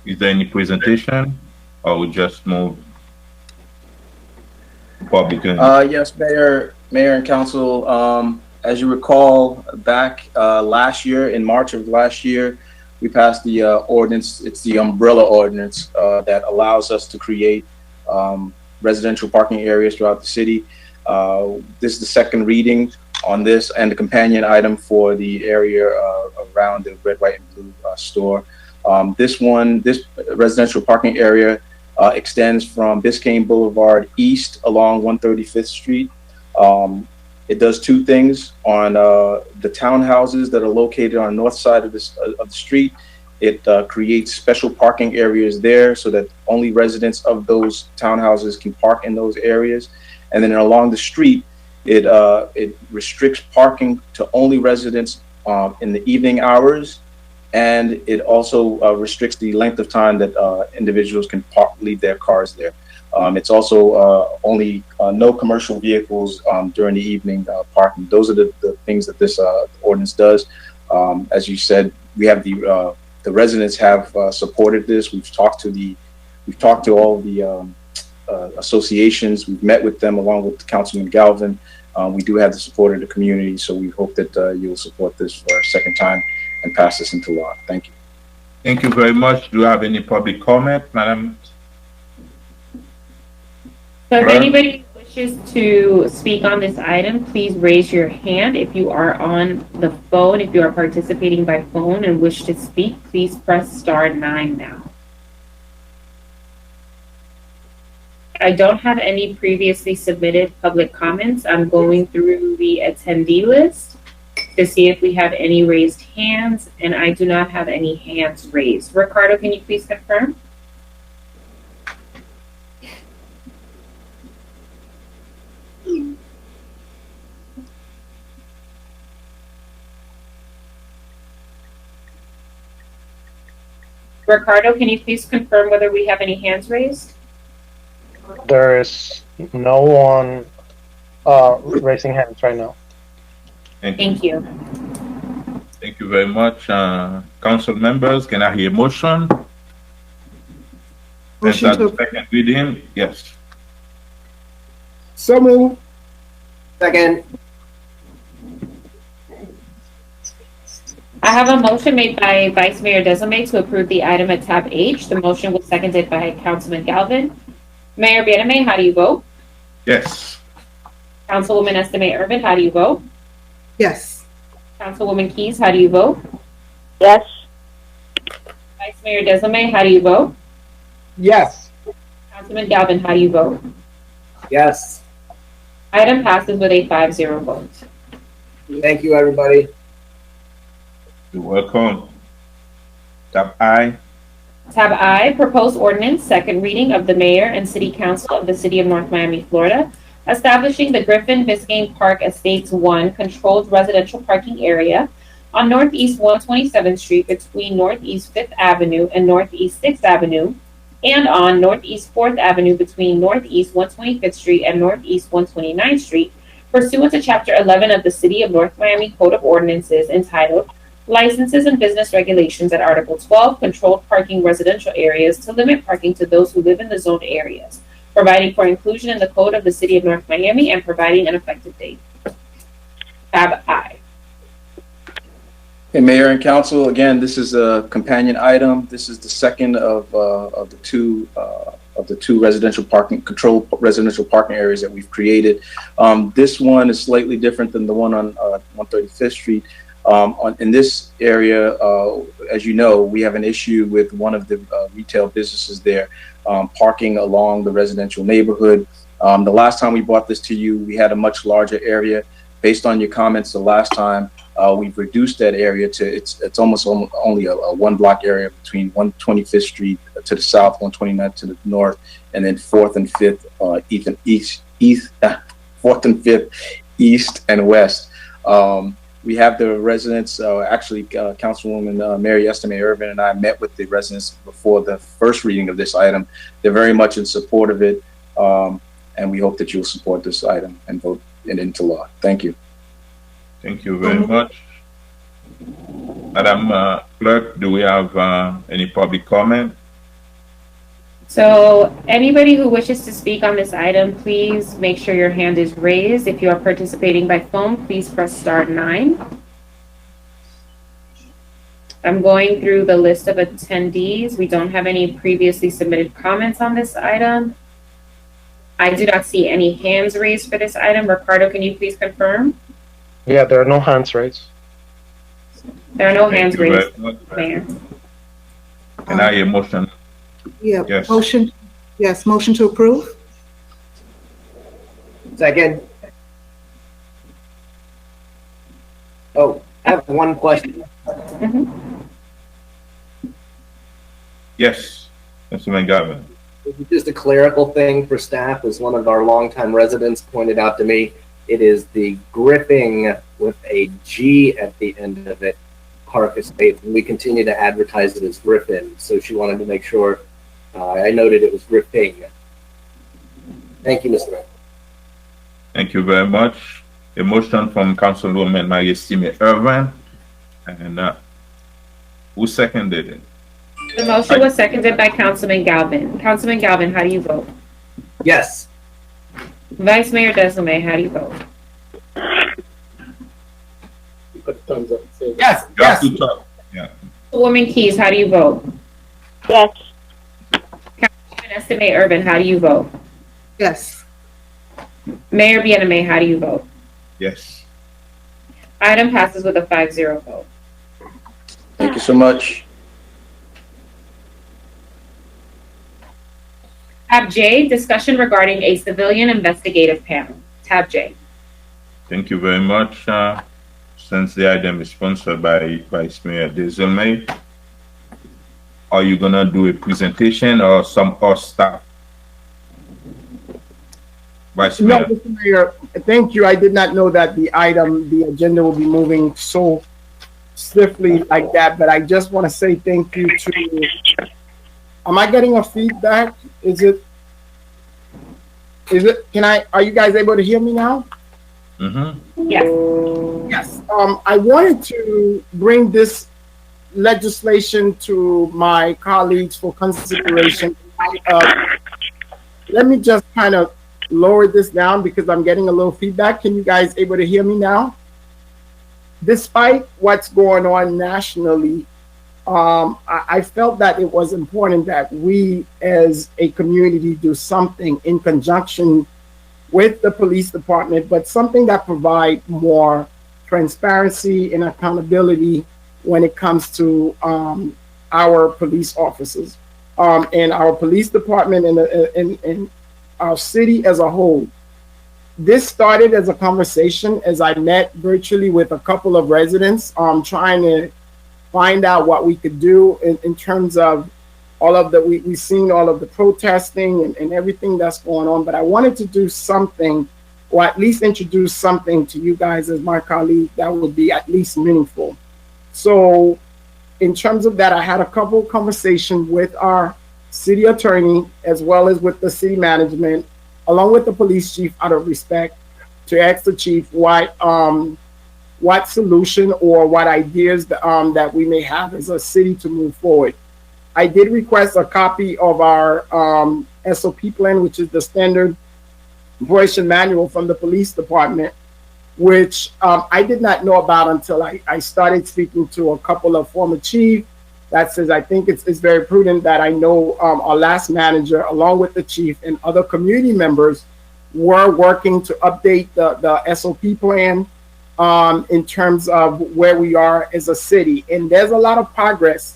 Is there any presentation or we just move? Yes, Mayor and Council. As you recall, back last year, in March of last year, we passed the ordinance. It's the umbrella ordinance that allows us to create residential parking areas throughout the city. This is the second reading on this and the companion item for the area around the Red, White, and Blue store. This residential parking area extends from Biscayne Boulevard east along 135th Street. It does two things. On the townhouses that are located on the north side of the street, It creates special parking areas there so that only residents of those townhouses can park in those areas. And then along the street, it restricts parking to only residents in the evening hours, and it also restricts the length of time that individuals can leave their cars there. It's also only no commercial vehicles during the evening parking. Those are the things that this ordinance does. As you said, we have the residents have supported this. We've talked to all the associations. We've met with them along with Councilman Galvin. We do have the support of the community, so we hope that you'll support this for a second time and pass this into law. Thank you. Thank you very much. Do you have any public comment, Madam? So if anybody wishes to speak on this item, please raise your hand. If you are on the phone, if you are participating by phone and wish to speak, please press *9 now. I don't have any previously submitted public comments. I'm going through the attendee list to see if we have any raised hands, and I do not have any hands raised. Ricardo, can you please confirm? Ricardo, can you please confirm whether we have any hands raised? There is no one raising hands right now. Thank you. Thank you very much. Council members, can I hear a motion? Motion to Second reading, yes. So moved. Second. I have a motion made by Vice Mayor Desame to approve the item at tab H. The motion was seconded by Councilman Galvin. Mayor Biename, how do you vote? Yes. Councilwoman Estime Irvin, how do you vote? Yes. Councilwoman Keys, how do you vote? Yes. Vice Mayor Desame, how do you vote? Yes. Councilman Galvin, how do you vote? Yes. Item passes with a 5-0 vote. Thank you, everybody. You're welcome. Tab I. Tab I, proposed ordinance, second reading of the mayor and city council of the city of North Miami, Florida, establishing the Griffin Biscayne Park Estates 1 controlled residential parking area on Northeast 127th Street between Northeast 5th Avenue and Northeast 6th Avenue, and on Northeast 4th Avenue between Northeast 125th Street and Northeast 129th Street, pursuant to Chapter 11 of the City of North Miami Code of Ordinances entitled Licenses and Business Regulations at Article 12, Controlled Parking Residential Areas to limit parking to those who live in the zoned areas, providing for inclusion in the Code of the City of North Miami and providing an effective date. Tab I. Hey, Mayor and Council, again, this is a companion item. This is the second of the two residential parking controlled residential parking areas that we've created. This one is slightly different than the one on 135th Street. In this area, as you know, we have an issue with one of the retail businesses there parking along the residential neighborhood. The last time we brought this to you, we had a much larger area. Based on your comments the last time, we've reduced that area to it's almost only a one-block area between 125th Street to the south, 129th to the north, and then 4th and 5th Fourth and 5th east and west. We have the residents, actually Councilwoman Mary Estime Irvin and I met with the residents before the first reading of this item. They're very much in support of it, and we hope that you'll support this item and vote it into law. Thank you. Thank you very much. Madam Clerk, do we have any public comment? So anybody who wishes to speak on this item, please make sure your hand is raised. If you are participating by phone, please press *9. I'm going through the list of attendees. We don't have any previously submitted comments on this item. I do not see any hands raised for this item. Ricardo, can you please confirm? Yeah, there are no hands raised. There are no hands Thank you raised, very much. Mayor. Can I hear a motion? Yeah. Yes. Motion. Yes. Motion to approve. Second. Oh, I have one question. Yes, Councilman Galvin. Just a clerical thing for staff, as one of our longtime residents pointed out to me, it is the Griffing with a G at the end of it, Park Estate, and we continue to advertise it as Griffin. So she wanted to make sure I noted it was Griffing. Thank you, Mr. Mayor. Thank you very much. A motion from Councilwoman Marie-Stime Irvin, and who seconded it? The motion was seconded by Councilman Galvin. Councilman Galvin, how do you vote? Yes. Vice Mayor Desilme, how do you vote? Put a thumbs up. Say Yes, You have yes. to talk. Yeah. Woman Keys, how do you vote? Yes. Councilman Estimate Urban, how do you vote? Yes. Mayor Bieneme, how do you vote? Yes. Item passes with a 5-0 vote. Thank you so much. Tab J, discussion regarding a civilian investigative panel. Tab J. Thank you very much. Since the item is sponsored by Vice Mayor Desilme, are you gonna do a presentation or some staff? Vice No, Mayor. Mr. Mayor, thank you. I did not know that the agenda will be moving so swiftly like that, but I just want to say thank you to, am I getting a feedback? Are you guys able to hear me now? Mm-hmm. Yes. Yes. I wanted to bring this legislation to my colleagues for consideration. Let me just kind of lower this down because I'm getting a little feedback. Can you guys able to hear me now? Despite what's going on nationally, I felt that it was important that we as a community do something in conjunction with the police department, but something that provide more transparency and accountability when it comes to our police officers and our police department and our city as a whole. This started as a conversation as I met virtually with a couple of residents, trying to find out what we could do in terms of all of the, we've seen all of the protesting and everything that's going on, but I wanted to do something, or at least introduce something to you guys as my colleague that would be at least meaningful. So in terms of that, I had a couple of conversations with our city attorney, as well as with the city management, along with the police chief, out of respect, to ask the chief what solution or what ideas that we may have as a city to move forward. I did request a copy of our SOP plan, which is the standard operation manual from the police department, which I did not know about until I started speaking to a couple of former chiefs. That says, I think it's very prudent that I know our last manager, along with the chief and other community members, were working to update the SOP plan in terms of where we are as a city. And there's a lot of progress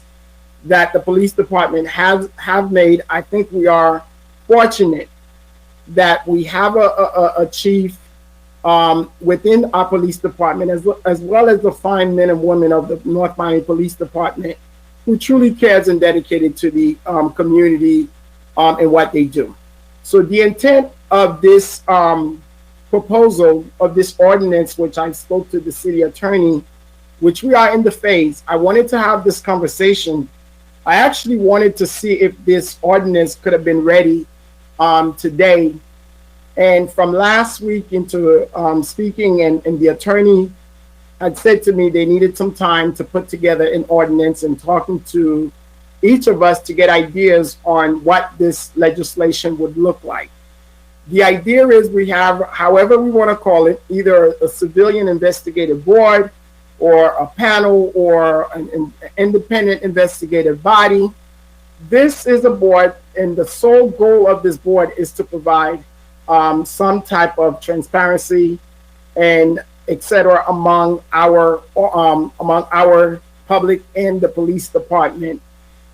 that the police department have made. I think we are fortunate that we have a chief within our police department, as well as the fine men and women of the North Miami Police Department, who truly cares and dedicated to the community and what they do. So the intent of this proposal of this ordinance, which I spoke to the city attorney, which we are in the phase, I wanted to have this conversation. I actually wanted to see if this ordinance could have been ready today. And from last week into speaking, and the attorney had said to me they needed some time to put together an ordinance, and talking to each of us to get ideas on what this legislation would look like. The idea is we have, however we want to call it, either a civilian investigative board or a panel or an independent investigative body. This is a board, and the sole goal of this board is to provide some type of transparency and etc. among our public and the police department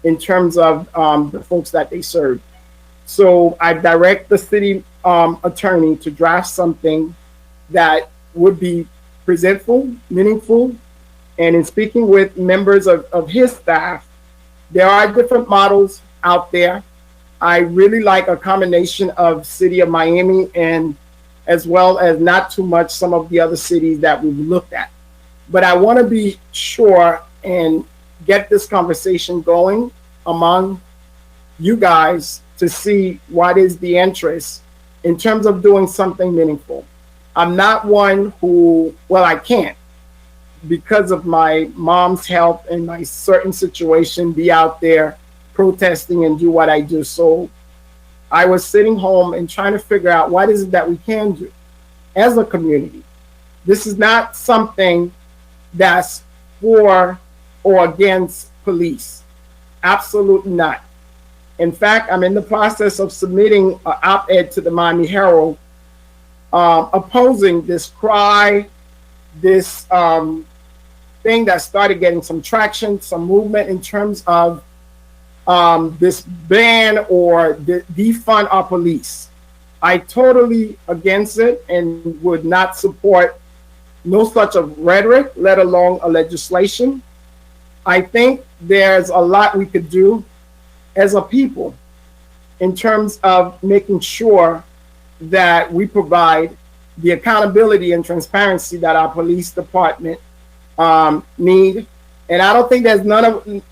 in terms of the folks that they serve. So I direct the city attorney to draft something that would be presentful, meaningful, and in speaking with members of his staff, There are different models out there. I really like a combination of City of Miami and as well as not too much some of the other cities that we've looked at. But I want to be sure and get this conversation going among you guys to see what is the interest in terms of doing something meaningful. I'm not one who, well, I can't, because of my mom's health and my certain situation, be out there protesting and do what I do. So I was sitting home and trying to figure out what is it that we can do as a community. This is not something that's for or against police. Absolutely not. In fact, I'm in the process of submitting an op-ed to the Miami Herald opposing this cry, this thing that started getting some traction, some movement in terms of this ban or defund our police. I totally against it and would not support no such a rhetoric, let alone a legislation. I think there's a lot we could do as a people in terms of making sure that we provide the accountability and transparency that our police department need. And I don't think there's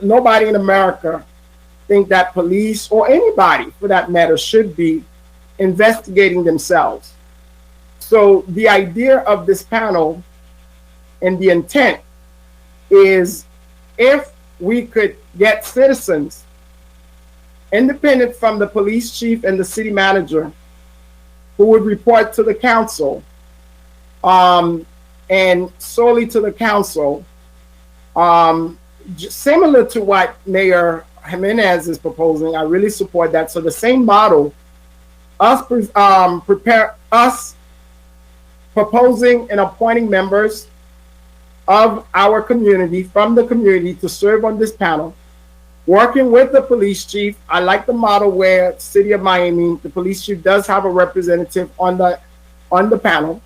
nobody in America think that police or anybody for that matter should be investigating themselves. So the idea of this panel and the intent is if we could get citizens independent from the police chief and the city manager who would report to the council and solely to the council, similar to what Mayor Jimenez is proposing. I really support that. So the same model, us proposing and appointing members of our community, from the community, to serve on this panel, working with the police chief. I like the model where City of Miami, the police chief does have a representative on the panel.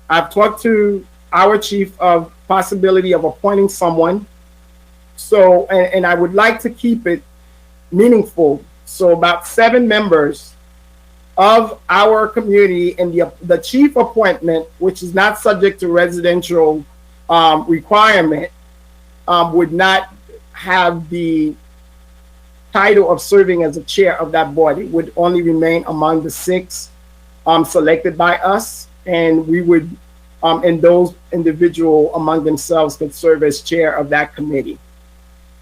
I've talked to our chief of possibility of appointing someone. So, and I would like to keep it meaningful. So about 7 members of our community, and the chief appointment, which is not subject to residential requirement, would not have the title of serving as a chair of that body, would only remain among the 6 selected by us, and we would, and those individual among themselves could serve as chair of that committee.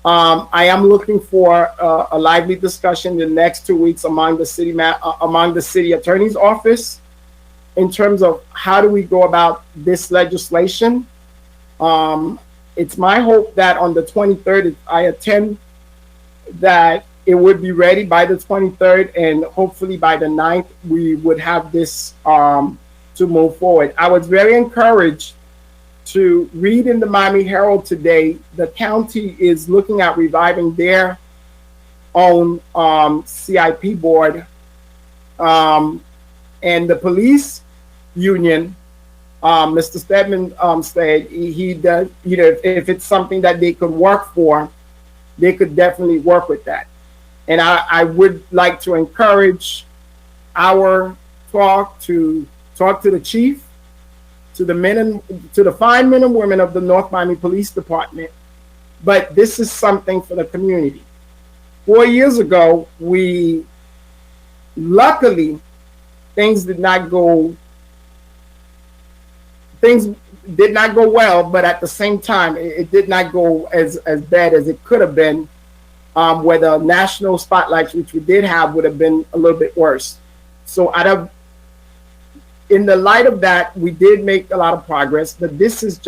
I am looking for a lively discussion in the next 2 weeks among the city attorney's office in terms of how do we go about this legislation. It's my hope that on the 23rd, if I attend, that it would be ready by the 23rd, and hopefully by the 9th, we would have this to move forward. I was very encouraged to read in the Miami Herald today, the county is looking at reviving their own CIP board, and the police union, Mr. Stedman said he does, if it's something that they could work for, they could definitely work with that. And I would like to encourage our talk to the chief, to the fine men and women of the North Miami Police Department, but this is something for the community. 4 years ago, luckily, things did not go well, but at the same time, it did not go as bad as it could have been, where the national spotlights, which we did have, would have been a little bit worse. So in the light of that, we did make a lot of progress, but this is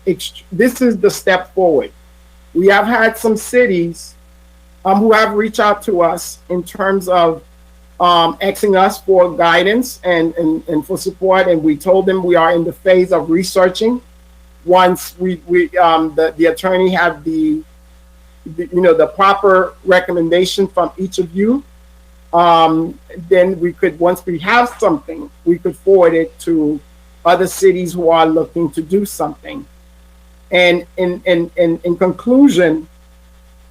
the step forward. We have had some cities who have reached out to us in terms of asking us for guidance and for support, and we told them we are in the phase of researching. Once the attorney have the proper recommendation from each of you, then we could, once we have something, we could forward it to other cities who are looking to do something. And in conclusion,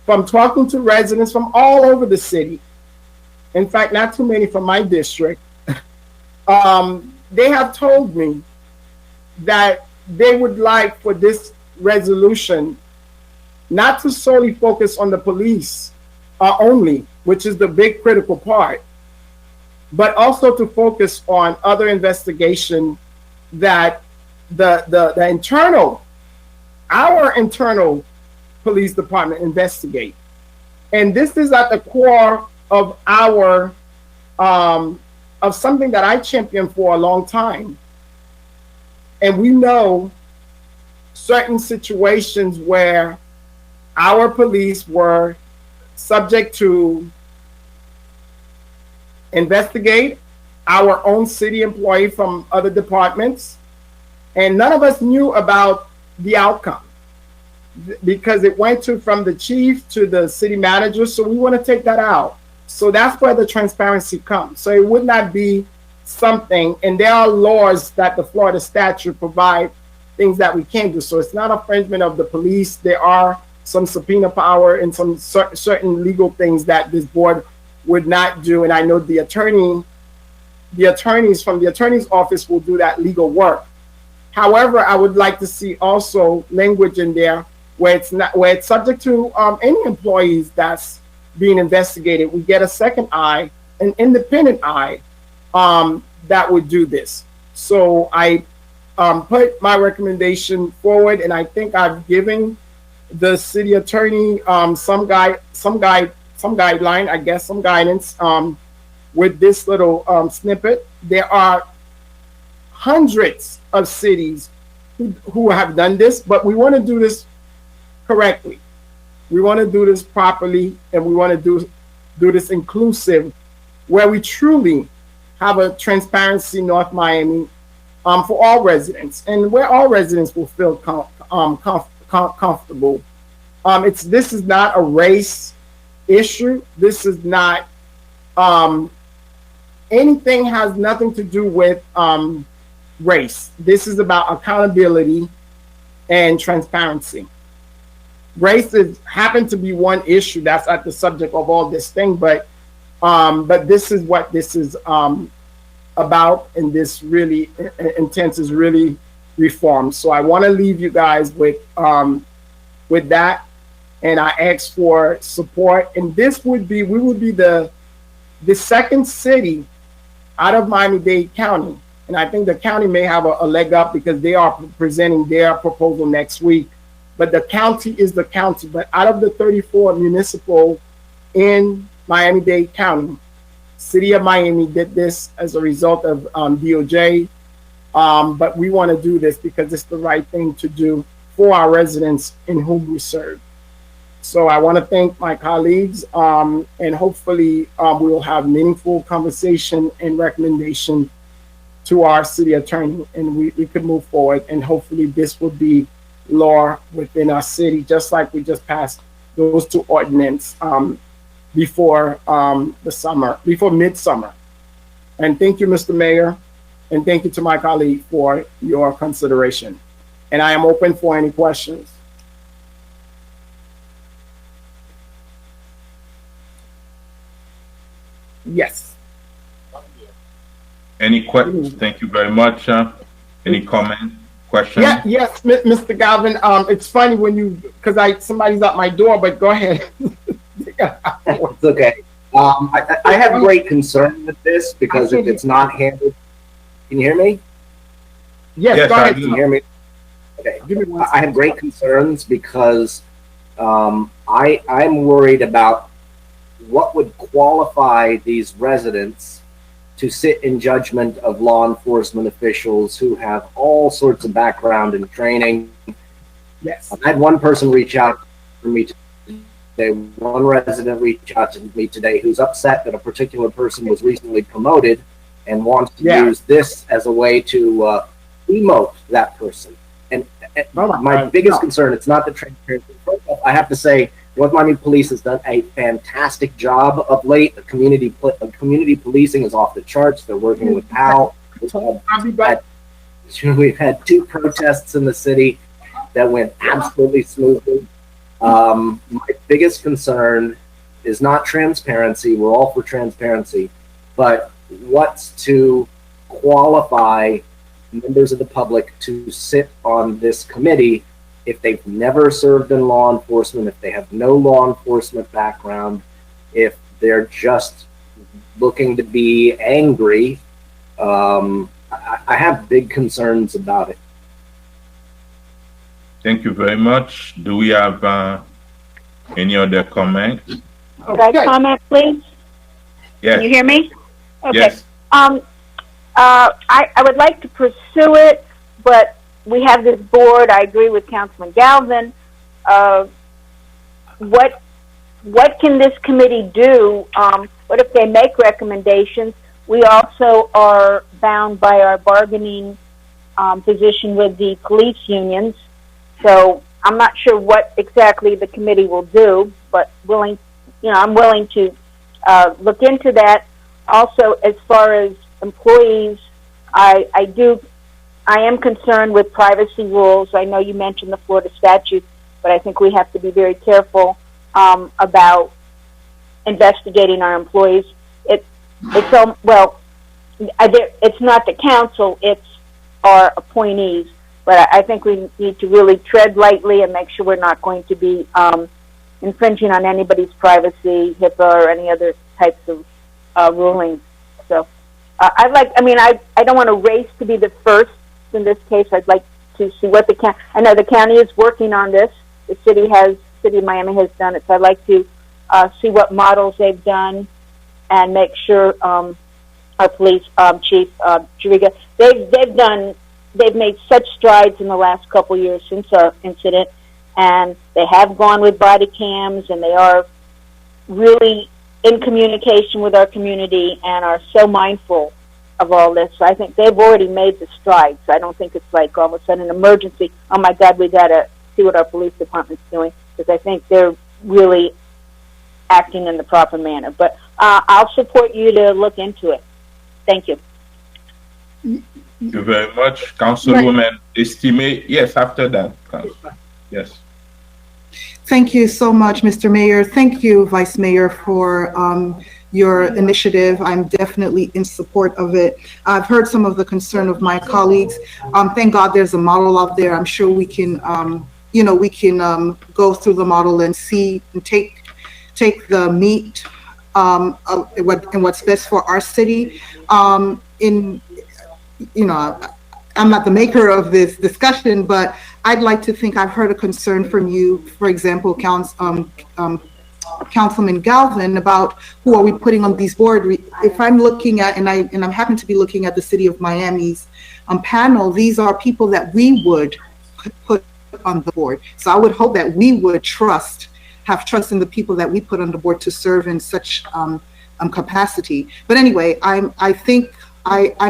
from talking to residents from all over the city, in fact, not too many from my district, they have told me that they would like for this resolution not to solely focus on the police only, which is the big critical part, but also to focus on other investigation that the internal, our internal police department investigate. And this is at the core of our, of something that I championed for a long time. And we know certain situations where our police were subject to investigate our own city employee from other departments, and none of us knew about the outcome because it went from the chief to the city manager. So we want to take that out. So that's where the transparency comes. So it would not be something, and there are laws that the Florida statute provide things that we can't do. So it's not infringement of the police. There are some subpoena power and some certain legal things that this board would not do. And I know the attorneys from the attorney's office will do that legal work. However, I would like to see also language in there where it's subject to any employees that's being investigated. We get a second eye, an independent eye that would do this. So I put my recommendation forward, and I think I've given the city attorney some guideline, I guess, some guidance with this little snippet. There are hundreds of cities who have done this, but we want to do this correctly. We want to do this properly, and we want to do this inclusive, where we truly have a transparency North Miami for all residents, and where all residents will feel comfortable. This is not a race issue. This is not anything has nothing to do with race. This is about accountability and transparency. Race happened to be one issue that's at the subject of all this thing, but this is what this is about, and this really intent is really reform. So I want to leave you guys with that, and I ask for support. And this would be, we would be the second city out of Miami-Dade County, and I think the county may have a leg up because they are presenting their proposal next week. But the county is the county. But out of the 34 municipal in Miami-Dade County, City of Miami did this as a result of DOJ. But we want to do this because it's the right thing to do for our residents in whom we serve. So I want to thank my colleagues, and hopefully we will have meaningful conversation and recommendation to our city attorney, and we could move forward, and hopefully this will be law within our city, just like we just passed those two ordinances before midsummer. And thank you, Mr. Mayor, and thank you to my colleague for your consideration. And I am open for any questions. Yes. Any questions? Thank you very much. Any comment, question? Yeah, yes, Mr. Galvin. It's funny when because somebody's at my door, but go ahead. It's okay. I have great concern with this because if it's not handled, can you hear me? Yes, go ahead. Can you hear me? Okay. I have great concerns because I'm worried about what would qualify these residents to sit in judgment of law enforcement officials who have all sorts of background and training. Yes. I had one person reach out to me today, one resident reach out to me today who's upset that a particular person was recently promoted and wants to use this as a way to demote that person. And my biggest concern, it's not the transparency. I have to say, North Miami Police has done a fantastic job of late. The community policing is off the charts. They're working with PAL. We've had 2 protests in the city that went absolutely smoothly. My biggest concern is not transparency. We're all for transparency, but what's to qualify members of the public to sit on this committee if they've never served in law enforcement, if they have no law enforcement background, if they're just looking to be angry. I have big concerns about it. Thank you very much. Do we have any other comments? Could I comment, please? Yes. Can you hear me? Okay. Yes. I would like to pursue it, but we have this board. I agree with Councilman Galvin. What can this committee do? What if they make recommendations? We also are bound by our bargaining position with the police unions. So I'm not sure what exactly the committee will do, but I'm willing to look into that. Also, as far as employees, I am concerned with privacy rules. I know you mentioned the Florida statute, but I think we have to be very careful about investigating our employees. It's not the council; it's our appointees. But I think we need to really tread lightly and make sure we're not going to be infringing on anybody's privacy, HIPAA, or any other types of rulings. So I don't want to race to be the first in this case. I'd like to see what I know the county is working on this. The city of Miami has done it. So I'd like to see what models they've done and make sure our police chief, Juriga, they've made such strides in the last couple years since our incident, and they have gone with body cams, and they are really in communication with our community and are so mindful of all this. So I think they've already made the strides. I don't think it's like all of a sudden an emergency, oh my God, we got to see what our police department's doing, because I think they're really acting in the proper manner. But I'll support you to look into it. Thank you. Thank you very much. Councilwoman Estimé. Yes, after that. Yes. Thank you so much, Mr. Mayor. Thank you, Vice Mayor, for your initiative. I'm definitely in support of it. I've heard some of the concern of my colleagues. Thank God there's a model out there. I'm sure we can, go through the model and see and take the meat and what's best for our city. I'm not the maker of this discussion, but I'd like to think I've heard a concern from you, for example, Councilman Galvin, about who are we putting on these boards. If I'm looking at, and I happen to be looking at the City of Miami's panel, these are people that we would put on the board. So I would hope that we would have trust in the people that we put on the board to serve in such capacity. But anyway, I'm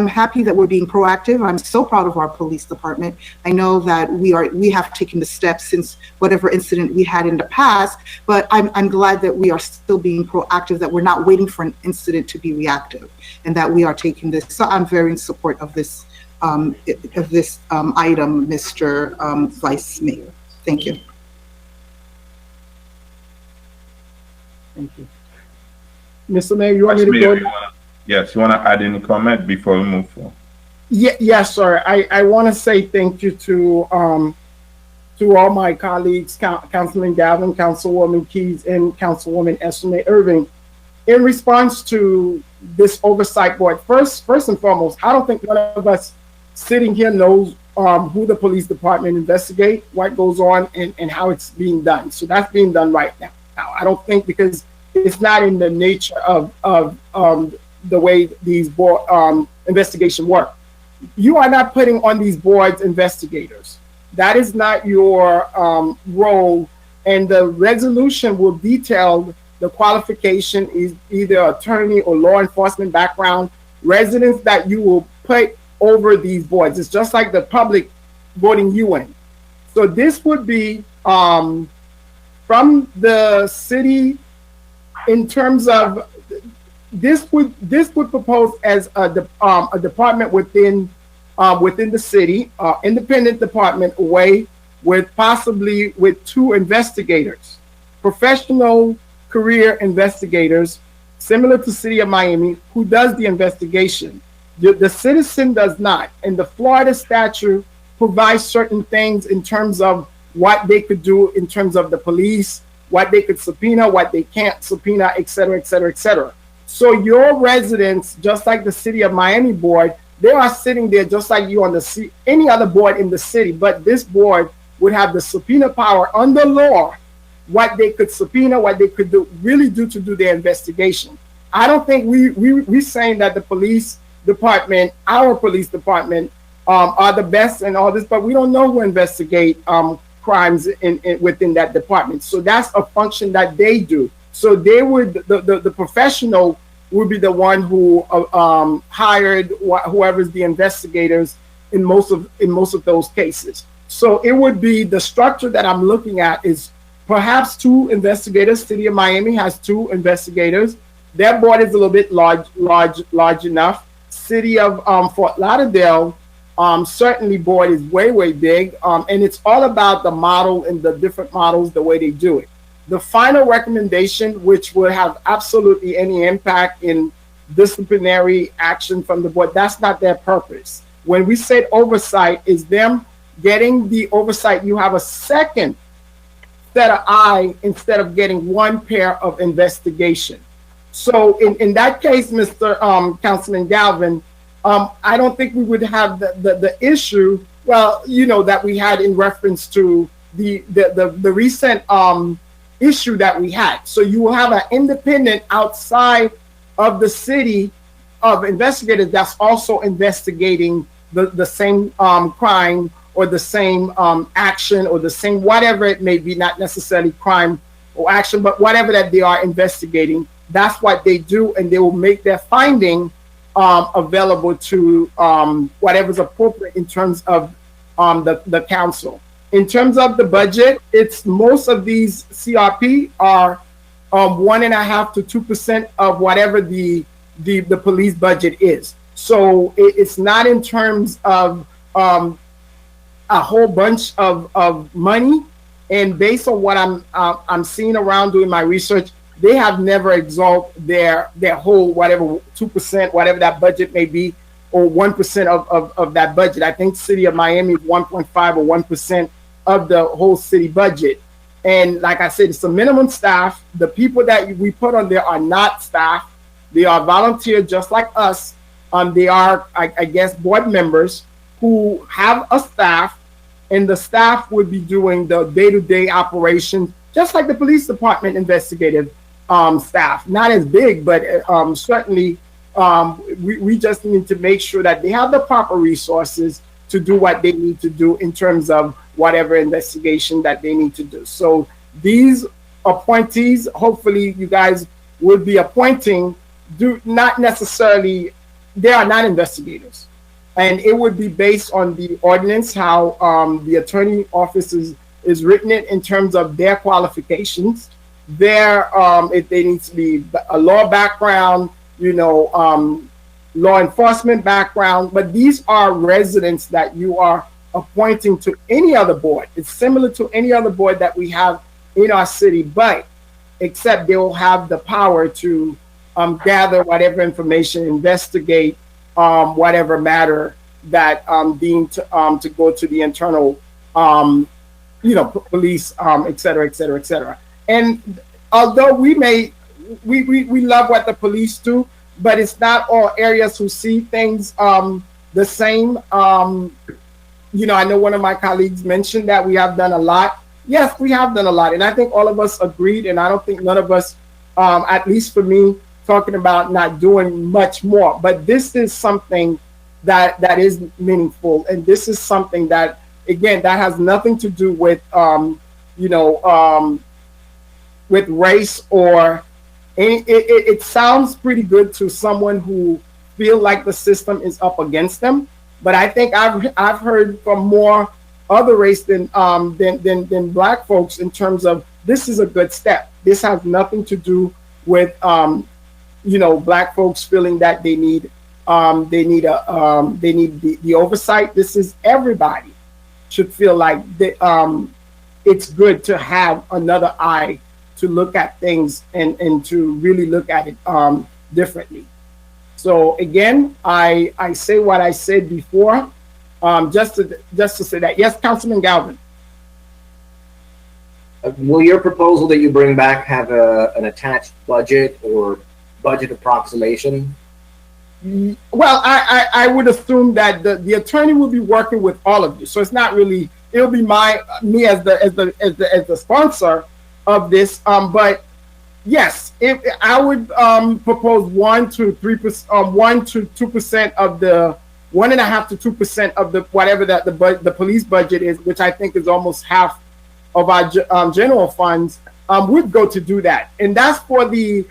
happy that we're being proactive. I'm so proud of our police department. I know that we have taken the steps since whatever incident we had in the past, but I'm glad that we are still being proactive, that we're not waiting for an incident to be reactive, and that we are taking this. So I'm very in support of this item, Mr. Vice Mayor. Thank you. Thank you. Mr. Mayor, you want me to go? Yes, you want to add any comment before we move forward? Yes, sir. I want to say thank you to all my colleagues, Councilman Galvin, Councilwoman Keys, and Councilwoman Estimé Irving. In response to this oversight board, first and foremost, I don't think one of us sitting here knows who the police department investigate, what goes on, and how it's being done. So that's being done right now. I don't think, because it's not in the nature of the way these board investigation work. You are not putting on these boards investigators. That is not your role, and the resolution will detail the qualification is either attorney or law enforcement background, residents that you will put over these boards. It's just like the public voting you in. So this would be from the city in terms of this would propose as a department within the city, independent department, a way with possibly with 2 investigators, professional career investigators, similar to City of Miami, who does the investigation. The citizen does not. And the Florida statute provides certain things in terms of what they could do in terms of the police, what they could subpoena, what they can't subpoena, et cetera, et cetera, et cetera. So your residents, just like the City of Miami board, they are sitting there just like you on any other board in the city, but this board would have the subpoena power under law, what they could subpoena, what they could really do to do their investigation. I don't think we're saying that the police department, our police department, are the best and all this, but we don't know who investigate crimes within that department. So that's a function that they do. So they would, the professional would be the one who hired whoever's the investigators in most of those cases. So it would be the structure that I'm looking at is perhaps 2 investigators. City of Miami has 2 investigators. Their board is a little bit large enough. City of Fort Lauderdale, certainly board is way big, and it's all about the model and the different models, the way they do it. The final recommendation, which will have absolutely any impact in disciplinary action from the board, that's not their purpose. When we said oversight, is them getting the oversight. You have a second set of eye instead of getting 1 pair of investigation. So in that case, Mr. Councilman Galvin, I don't think we would have the issue, well, you know, that we had in reference to the recent issue that we had. So you will have an independent outside of the city of investigators that's also investigating the same crime or the same action or the same whatever it may be, not necessarily crime or action, but whatever that they are investigating. That's what they do, and they will make their finding available to whatever's appropriate in terms of the council. In terms of the budget, it's most of these CRP are 1.5% to 2% of whatever the police budget is. So it's not in terms of a whole bunch of money. And based on what I'm seeing around doing my research, they have never exalted their whole whatever 2%, whatever that budget may be, or 1% of that budget. I think City of Miami is 1.5 or 1% of the whole city budget. And like I said, it's a minimum staff. The people that we put on there are not staff. They are volunteers just like us. They are, I guess, board members who have a staff, and the staff would be doing the day-to-day operations, just like the police department investigative staff. Not as big, but certainly we just need to make sure that they have the proper resources to do what they need to do in terms of whatever investigation that they need to do. So these appointees, hopefully you guys would be appointing, do not necessarily, they are not investigators. And it would be based on the ordinance, how the attorney office is written it in terms of their qualifications, if they need to be a law background, you know, law enforcement background, but these are residents that you are appointing to any other board. It's similar to any other board that we have in our city, but except they will have the power to gather whatever information, investigate whatever matter that deemed to go to the internal, you know, police, et cetera, et cetera, et cetera. And although we love what the police do, but it's not all areas who see things the same. You know, I know one of my colleagues mentioned that we have done a lot. Yes, we have done a lot. And I think all of us agreed. And I don't think none of us, at least for me, talking about not doing much more. But this is something that is meaningful. And this is something that, again, that has nothing to do with, you know, with race or any, it sounds pretty good to someone who feel like the system is up against them. But I think I've heard from more other race than Black folks in terms of this is a good step. This has nothing to do with you know, Black folks feeling that they need the oversight. This is everybody. should feel like it's good to have another eye to look at things and to really look at it differently. So again, I say what I said before, just to say that. Yes, Councilman Galvin. Will your proposal that you bring back have an attached budget or budget approximation? Well, I would assume that the attorney will be working with all of you, so it's not really. It'll be me as the sponsor of this. But yes, if I would propose 1 to 3%, 1 to 2% of the 1.5 to 2% of the whatever that the police budget is, which I think is almost half of our general funds, would go to do that, and that's for the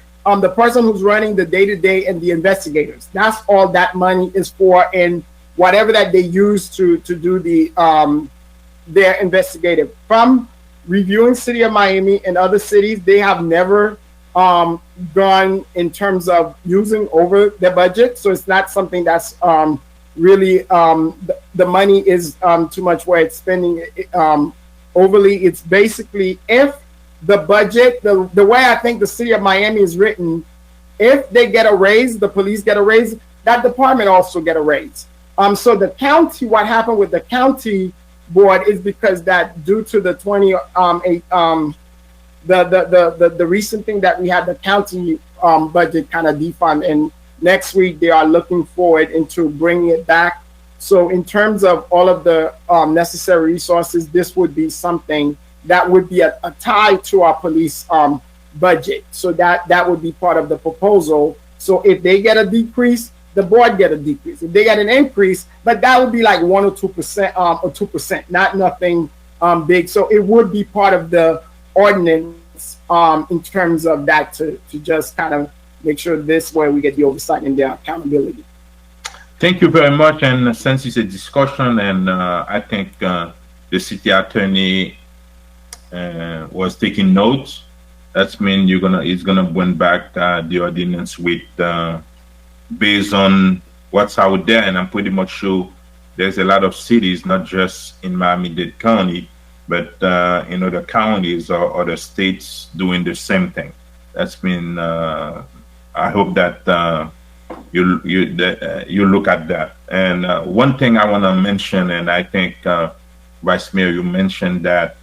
person who's running the day-to-day and the investigators. That's all that money is for, and whatever that they use to do the their investigative. From reviewing City of Miami and other cities, they have never gone in terms of using over their budget, so it's not something that's really the money is too much where it's spending overly. It's basically if the budget, the way I think the City of Miami is written, if they get a raise, the police get a raise, that department also get a raise. So the county, what happened with the county board is because that due to the the recent thing that we had, the county budget kind of defund, and next week they are looking forward into bringing it back. So in terms of all of the necessary resources, this would be something that would be a tie to our police budget. So that would be part of the proposal. So if they get a decrease, the board get a decrease. If they get an increase, but that would be like 1 or 2%, or 2%, not nothing big. So it would be part of the ordinance in terms of that to just kind of make sure this way we get the oversight and the accountability. Thank you very much. And since it's a discussion, and I think the city attorney was taking notes, that means he's gonna bring back the ordinance with based on what's out there. And I'm pretty much sure there's a lot of cities, not just in Miami-Dade County, but in other counties or other states doing the same thing. That's been. I hope that. You look at that. And one thing I want to mention, and I think Vice Mayor, you mentioned that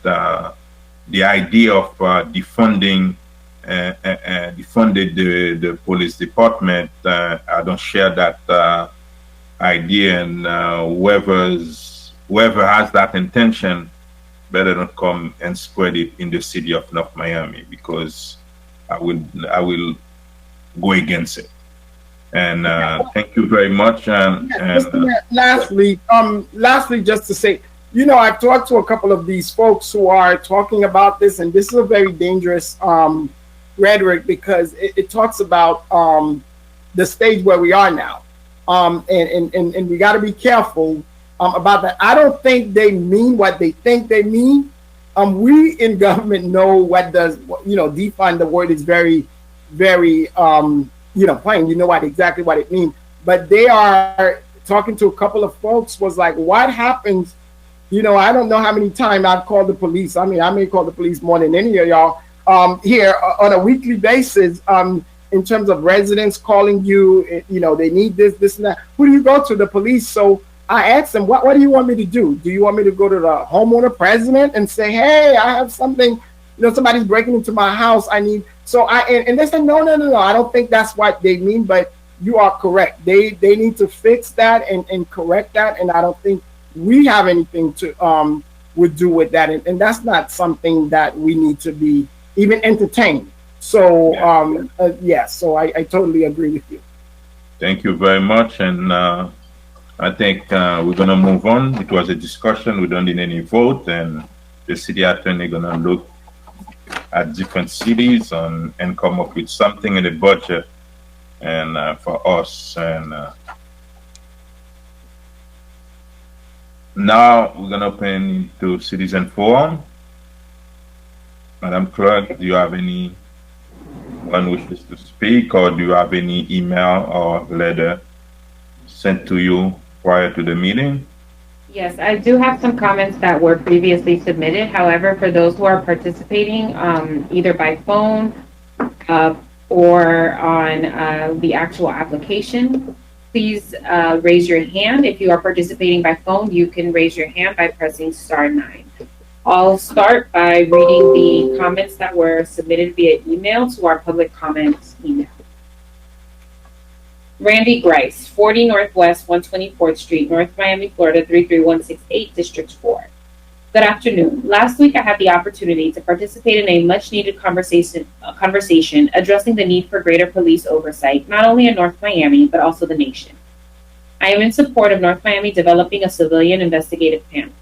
the idea of defunding the police department. I don't share that idea, and whoever has that intention better not come and spread it in the city of North Miami, because I will go against it. And thank you very much. Lastly, just to say, I've talked to a couple of these folks who are talking about this, and this is a very dangerous rhetoric, because it talks about the stage where we are now, and we got to be careful about that. I don't think they mean what they think they mean. We in government know what does define the word is very, very plain. You know exactly what it means. But they are talking to a couple of folks was like, what happens? I don't know how many times I've called the police. I mean, I may call the police more than any of y'all here on a weekly basis. In terms of residents calling you, they need this, and that. Who do you go to? The police. So I asked them, what do you want me to do? Do you want me to go to the homeowner president and say, hey, I have something, somebody's breaking into my house. I need. So and they said, no. I don't think that's what they mean, but you are correct. They need to fix that and correct that. And I don't think we have anything to would do with that. And that's not something that we need to be even entertained. So so I totally agree with you. Thank you very much. And I think we're going to move on. It was a discussion. We don't need any vote. And the city attorney going to look at different cities and come up with something in the budget and for us. And now we're going to open to citizen forum. Madam Clerk, do you have anyone wishes to speak, or do you have any email or letter sent to you prior to the meeting? Yes, I do have some comments that were previously submitted. However, for those who are participating, either by phone, or on, the actual application, please, raise your hand. If you are participating by phone, you can raise your hand by pressing *9. I'll start by reading the comments that were submitted via email to our public comments email. Randy Grice, 40 Northwest 124th Street, North Miami, Florida 33168, District 4. Good afternoon. Last week I had the opportunity to participate in a much needed conversation addressing the need for greater police oversight, not only in North Miami, but also the nation. I am in support of North Miami developing a civilian investigative panel.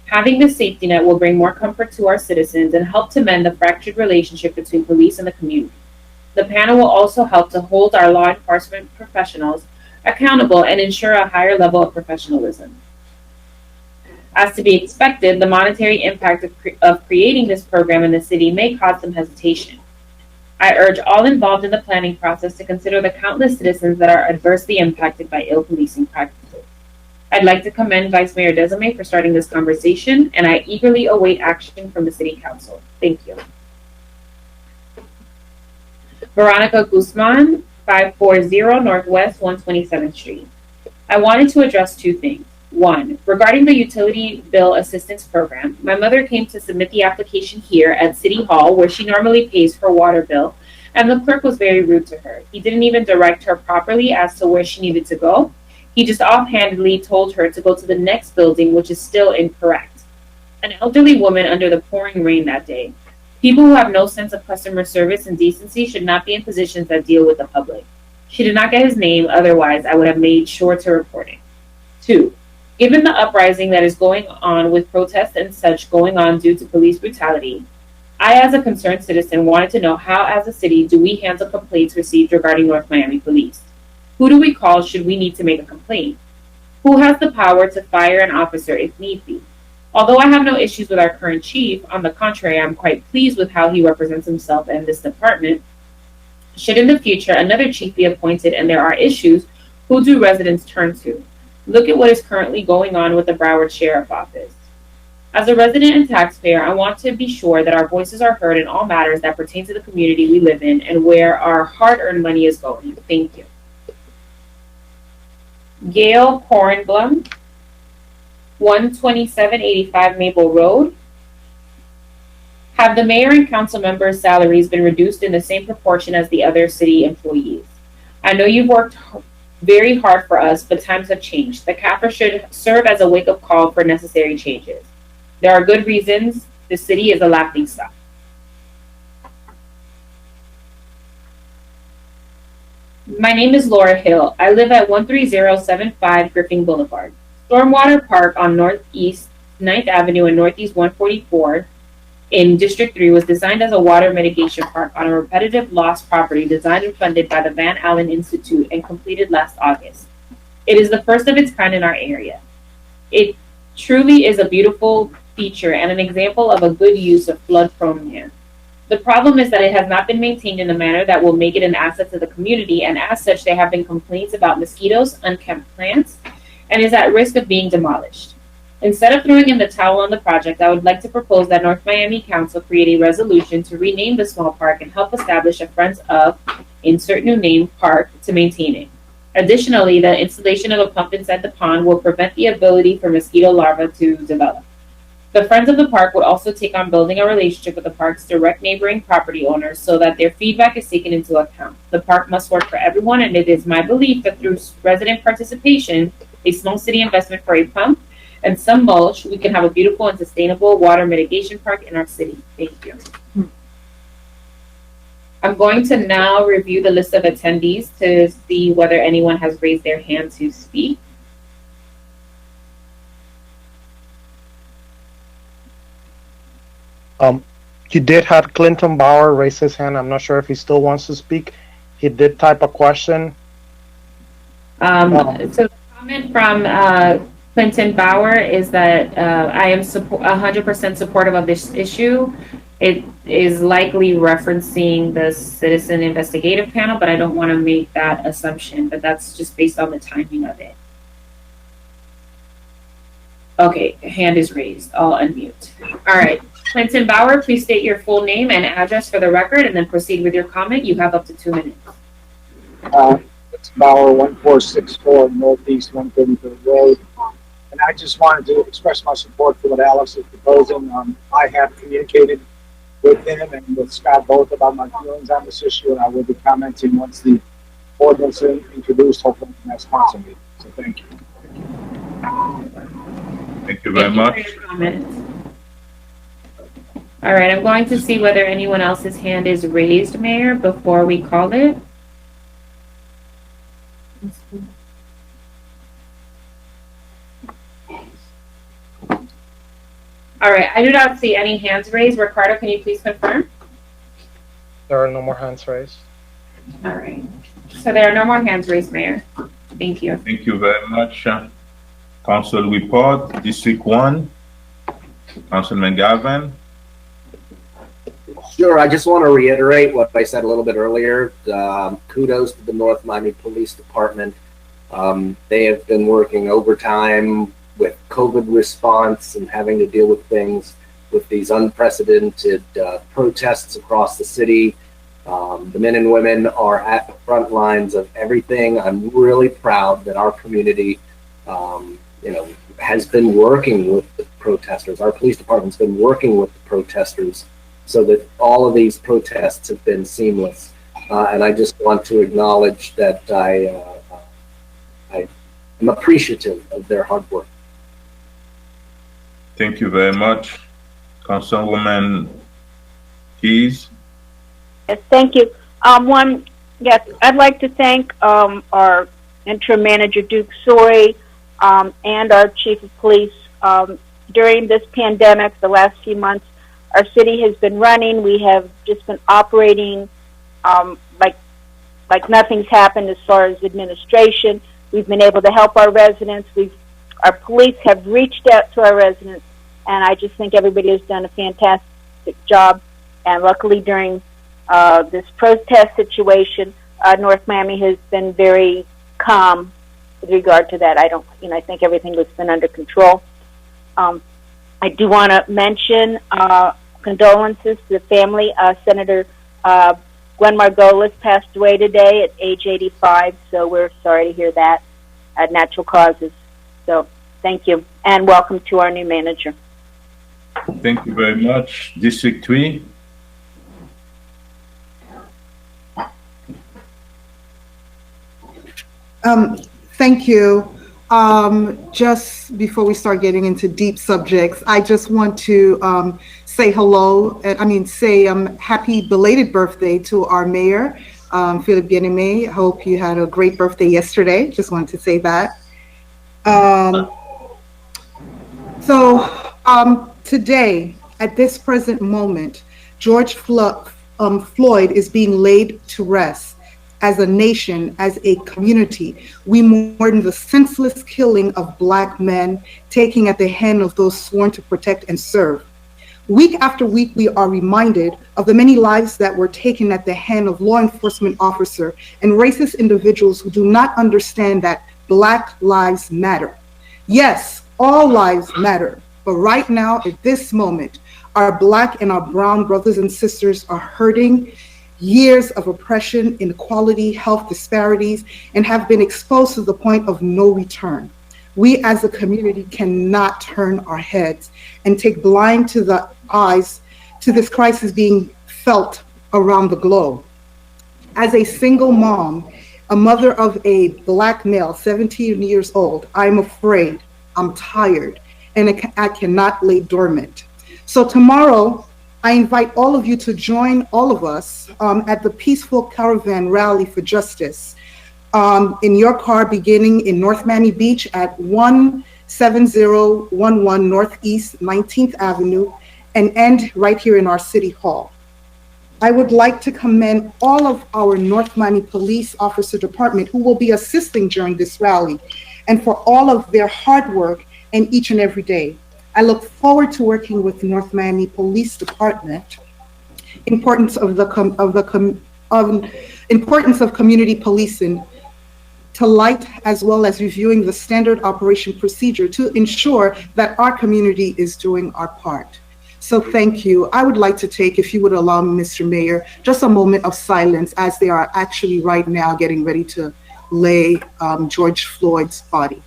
Having this safety net will bring more comfort to our citizens and help to mend the fractured relationship between police and the community. The panel will also help to hold our law enforcement professionals accountable and ensure a higher level of professionalism. As to be expected, the monetary impact of creating this program in the city may cause some hesitation. I urge all involved in the planning process to consider the countless citizens that are adversely impacted by ill policing practices. I'd like to commend Vice Mayor Desame for starting this conversation, and I eagerly await action from the City Council. Thank you. Veronica Guzman, 540 Northwest 127th Street. I wanted to address two things. One, regarding the utility bill assistance program, my mother came to submit the application here at City Hall, where she normally pays her water bill, and the clerk was very rude to her. He didn't even direct her properly as to where she needed to go. He just offhandedly told her to go to the next building, which is still incorrect. An elderly woman under the pouring rain that day. People who have no sense of customer service and decency should not be in positions that deal with the public. She did not get his name, otherwise I would have made sure to report it. 2. Given the uprising that is going on with protests and such going on due to police brutality, I, as a concerned citizen, wanted to know how, as a city, do we handle complaints received regarding North Miami Police? Who do we call should we need to make a complaint? Who has the power to fire an officer if need be? Although I have no issues with our current chief, on the contrary, I'm quite pleased with how he represents himself and this department. Should in the future another chief be appointed and there are issues, who do residents turn to? Look at what is currently going on with the Broward Sheriff Office. As a resident and taxpayer, I want to be sure that our voices are heard in all matters that pertain to the community we live in and where our hard-earned money is going. Thank you. Gail Kornblum, 12785 Maple Road. Have the mayor and council members' salaries been reduced in the same proportion as the other city employees? I know you've worked very hard for us, but times have changed. The CAFR should serve as a wake-up call for necessary changes. There are good reasons. The city is a laughingstock. My name is Laura Hill. I live at 13075 Griffin Boulevard. Stormwater Park on Northeast 9th Avenue and Northeast 144 in District 3 was designed as a water mitigation park on a repetitive lost property designed and funded by the Van Allen Institute and completed last August. It is the first of its kind in our area. It truly is a beautiful feature and an example of a good use of flood-prone land. The problem is that it has not been maintained in a manner that will make it an asset to the community, and as such, there have been complaints about mosquitoes, unkempt plants, and is at risk of being demolished. Instead of throwing in the towel on the project, I would like to propose that North Miami Council create a resolution to rename the small park and help establish a Friends of, insert new name, park to maintain it. Additionally, the installation of a pump inside the pond will prevent the ability for mosquito larvae to develop. The Friends of the Park would also take on building a relationship with the park's direct neighboring property owners so that their feedback is taken into account. The park must work for everyone, and it is my belief that through resident participation, a small city investment for a pump, and some mulch, we can have a beautiful and sustainable water mitigation park in our city. Thank you. I'm going to now review the list of attendees to see whether anyone has raised their hand to speak. You did have Clinton Bauer raise his hand. I'm not sure if he still wants to speak. He did type a question. So the comment from Clinton Bauer is that I am 100% supportive of this issue. It is likely referencing the Citizen Investigative Panel, but I don't want to make that assumption, but that's just based on the timing of it. Okay, hand is raised. I'll unmute. All right. Clinton Bauer, please state your full name and address for the record and then proceed with your comment. You have up to 2 minutes. It's Bauer, 1464 Northeast 133rd Road. And I just wanted to express my support for what Alex is proposing. I have communicated with him and with Scott both about my feelings on this issue, and I will be commenting once the ordinance is introduced, hopefully in the next council meeting. So thank you. Thank you very much. For your comments. All right, I'm going to see whether anyone else's hand is raised, Mayor, before we call it. All right, I do not see any hands raised. Ricardo, can you please confirm? There are no more hands raised. All right. So there are no more hands raised, Mayor. Thank you. Thank you very much. Council report, District 1, Councilman Galvin. Sure, I just want to reiterate what I said a little bit earlier. Kudos to the North Miami Police Department. They have been working overtime with COVID response and having to deal with things with these unprecedented protests across the city. The men and women are at the front lines of everything. I'm really proud that our community, has been working with the protesters. Our police department's been working with the protesters so that all of these protests have been seamless. And I just want to acknowledge that I am appreciative of their hard work. Thank you very much. Councilwoman Keys. Yes, thank you. I'd like to thank our interim manager, Duke Soy, and our chief of police. During this pandemic, the last few months, our city has been running. We have just been operating like nothing's happened as far as administration. We've been able to help our residents. Our police have reached out to our residents, and I just think everybody has done a fantastic job. And luckily, during this protest situation, North Miami has been very calm with regard to that. I think everything has been under control. I do want to mention condolences to the family. Senator Gwen Margolis passed away today at age 85, so we're sorry to hear that at natural causes. So thank you, and welcome to our new manager. Thank you very much. District 3. Thank you. Just before we start getting into deep subjects, I just want to say hello, say happy belated birthday to our mayor, Philip Bien-Aimé. Hope you had a great birthday yesterday. Just wanted to say that. Today, at this present moment, George Floyd is being laid to rest. As a nation, as a community, we mourn the senseless killing of Black men taken at the hand of those sworn to protect and serve. Week after week, we are reminded of the many lives that were taken at the hand of law enforcement officers and racist individuals who do not understand that Black lives matter. Yes, all lives matter, but right now, at this moment, our Black and our brown brothers and sisters are hurting. Years of oppression, inequality, health disparities, and have been exposed to the point of no return. We as a community cannot turn our heads and take blind to the eyes to this crisis being felt around the globe. As a single mom, a mother of a Black male, 17 years old, I'm afraid, I'm tired, and I cannot lay dormant. So tomorrow, I invite all of you to join all of us at the Peaceful Caravan Rally for Justice in your car, beginning in North Miami Beach at 17011 Northeast 19th Avenue and end right here in our City Hall. I would like to commend all of our North Miami Police Officer Department who will be assisting during this rally and for all of their hard work and each and every day. I look forward to working with the North Miami Police Department. Importance of community policing to light, as well as reviewing the standard operation procedure to ensure that our community is doing our part. So thank you. I would like to take, if you would allow me, Mr. Mayor, just a moment of silence as they are actually right now getting ready to lay George Floyd's body.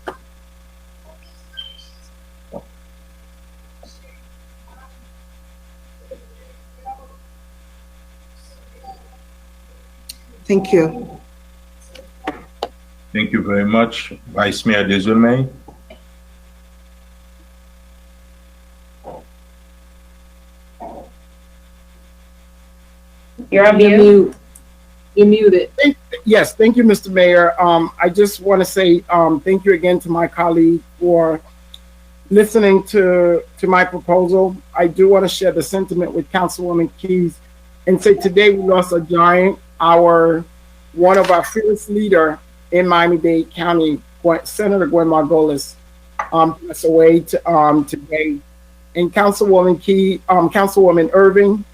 Thank you. Thank you very much, Vice Mayor Desulme. You're on mute. You're muted. Yes, thank you, Mr. Mayor. I just want to say thank you again to my colleague for listening to my proposal. I do want to share the sentiment with Councilwoman Keys and say today we lost a giant, one of our fearless leader in Miami-Dade County, Senator Gwen Margolis, passed away today. And Councilwoman Irving,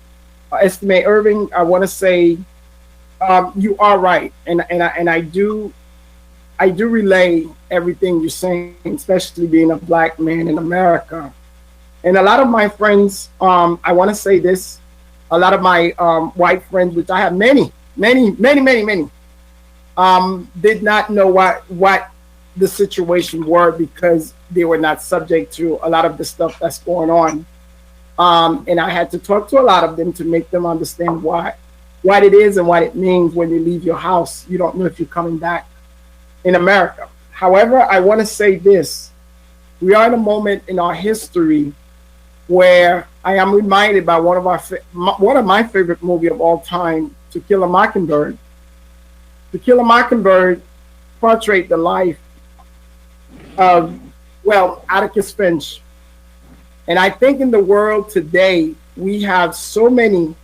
Estimate Irving, I want to say you are right, and I do relay everything you're saying, especially being a Black man in America. And a lot of my friends, I want to say this, a lot of my white friends, which I have many, did not know what the situation were because they were not subject to a lot of the stuff that's going on. And I had to talk to a lot of them to make them understand what it is and what it means when you leave your house. You don't know if you're coming back in America. However, I want to say this. We are in a moment in our history where I am reminded by one of my favorite movie of all time, To Kill a Mockingbird. To Kill a Mockingbird portrayed the life of, Atticus Finch. And I think in the world today, we have so many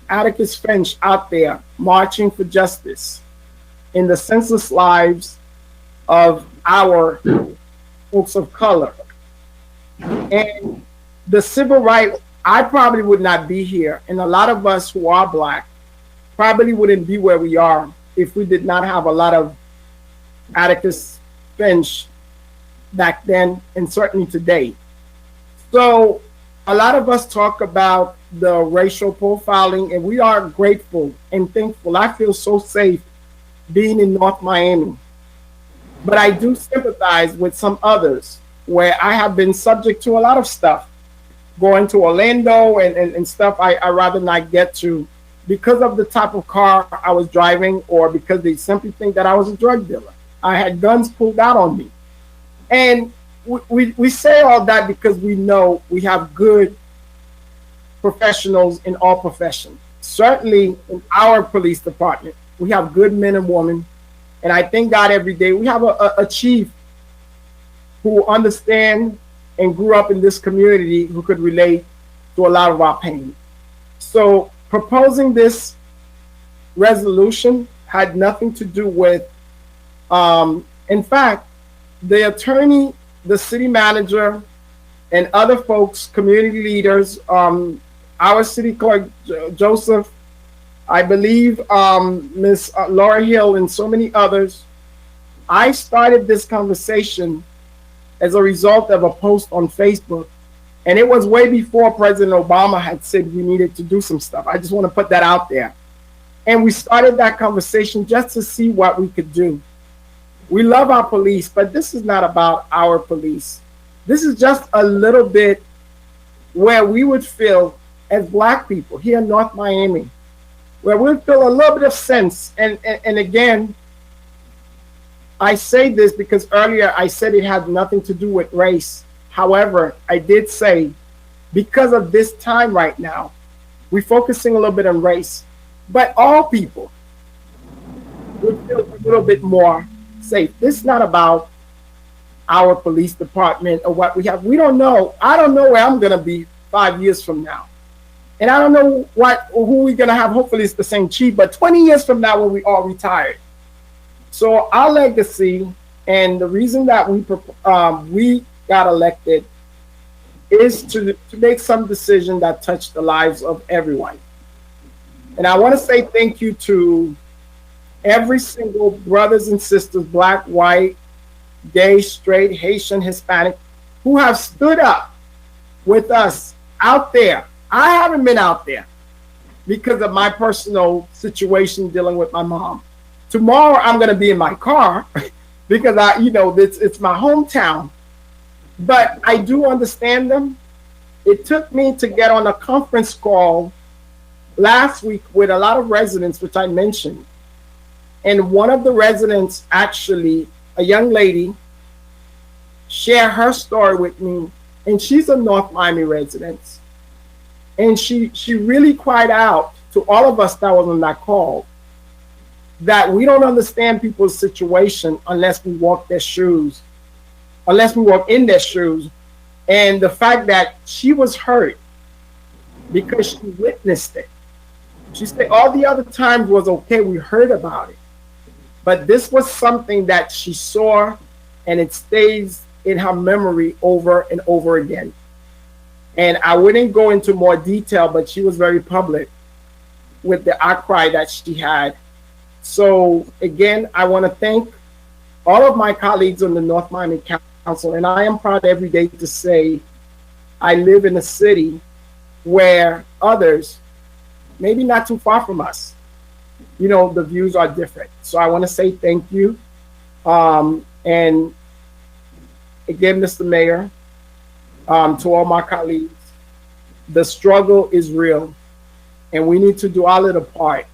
Atticus Finch out there marching for justice in the senseless lives of our folks of color. And the civil rights, I probably would not be here. And a lot of us who are Black probably wouldn't be where we are if we did not have a lot of Atticus Finch back then and certainly today. So a lot of us talk about the racial profiling, and we are grateful and thankful. I feel so safe being in North Miami. But I do sympathize with some others where I have been subject to a lot of stuff. Going to Orlando and stuff I rather not get to because of the type of car I was driving or because they simply think that I was a drug dealer. I had guns pulled out on me. And we say all that because we know we have good professionals in all professions. Certainly in our police department, we have good men and women. And I thank God every day we have a chief who understands and grew up in this community who could relate to a lot of our pain. So proposing this resolution had nothing to do with, in fact, the attorney, the city manager, and other folks, community leaders, our city clerk, Joseph, I believe Ms. Laura Hill, and so many others. I started this conversation as a result of a post on Facebook. And it was way before President Obama had said we needed to do some stuff. I just want to put that out there. And we started that conversation just to see what we could do. We love our police, but this is not about our police. This is just a little bit where we would feel as Black people here in North Miami, where we feel a little bit of sense. And again, I say this because earlier I said it had nothing to do with race. However, I did say because of this time right now, we're focusing a little bit on race, but all people would feel a little bit more safe. This is not about our police department or what we have. We don't know. I don't know where I'm going to be 5 years from now. And I don't know who we're going to have. Hopefully it's the same chief, but 20 years from now when we all retired. So our legacy and the reason that we got elected is to make some decision that touch the lives of everyone. And I want to say thank you to every single brothers and sisters, black, white, gay, straight, Haitian, Hispanic, who have stood up with us out there. I haven't been out there because of my personal situation dealing with my mom. Tomorrow I'm going to be in my car because it's my hometown. But I do understand them. It took me to get on a conference call last week with a lot of residents, which I mentioned. And one of the residents, actually, a young lady, shared her story with me. And she's a North Miami resident. And she really cried out to all of us that was on that call that we don't understand people's situation unless we walk their shoes, unless we walk in their shoes. And the fact that she was hurt because she witnessed it. She said all the other times was okay, we heard about it. But this was something that she saw, and it stays in her memory over and over again. And I wouldn't go into more detail, but she was very public with the outcry that she had. So again, I want to thank all of my colleagues on the North Miami Council, and I am proud every day to say I live in a city where others, maybe not too far from us, the views are different. So I want to say thank you. And again, Mr. Mayor, to all my colleagues, the struggle is real, and we need to do our little part.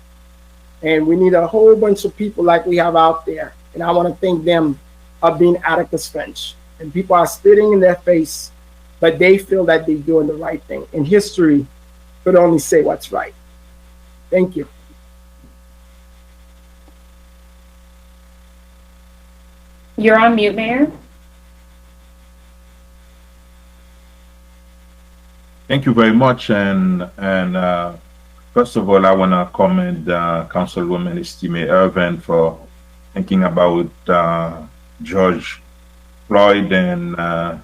And we need a whole bunch of people like we have out there. And I want to thank them of being Atticus Finch. And people are spitting in their face, but they feel that they're doing the right thing. And history could only say what's right. Thank you. You're on mute, Mayor. Thank you very much. And first of all, I want to commend Councilwoman Estime Irvin for thinking about George Floyd and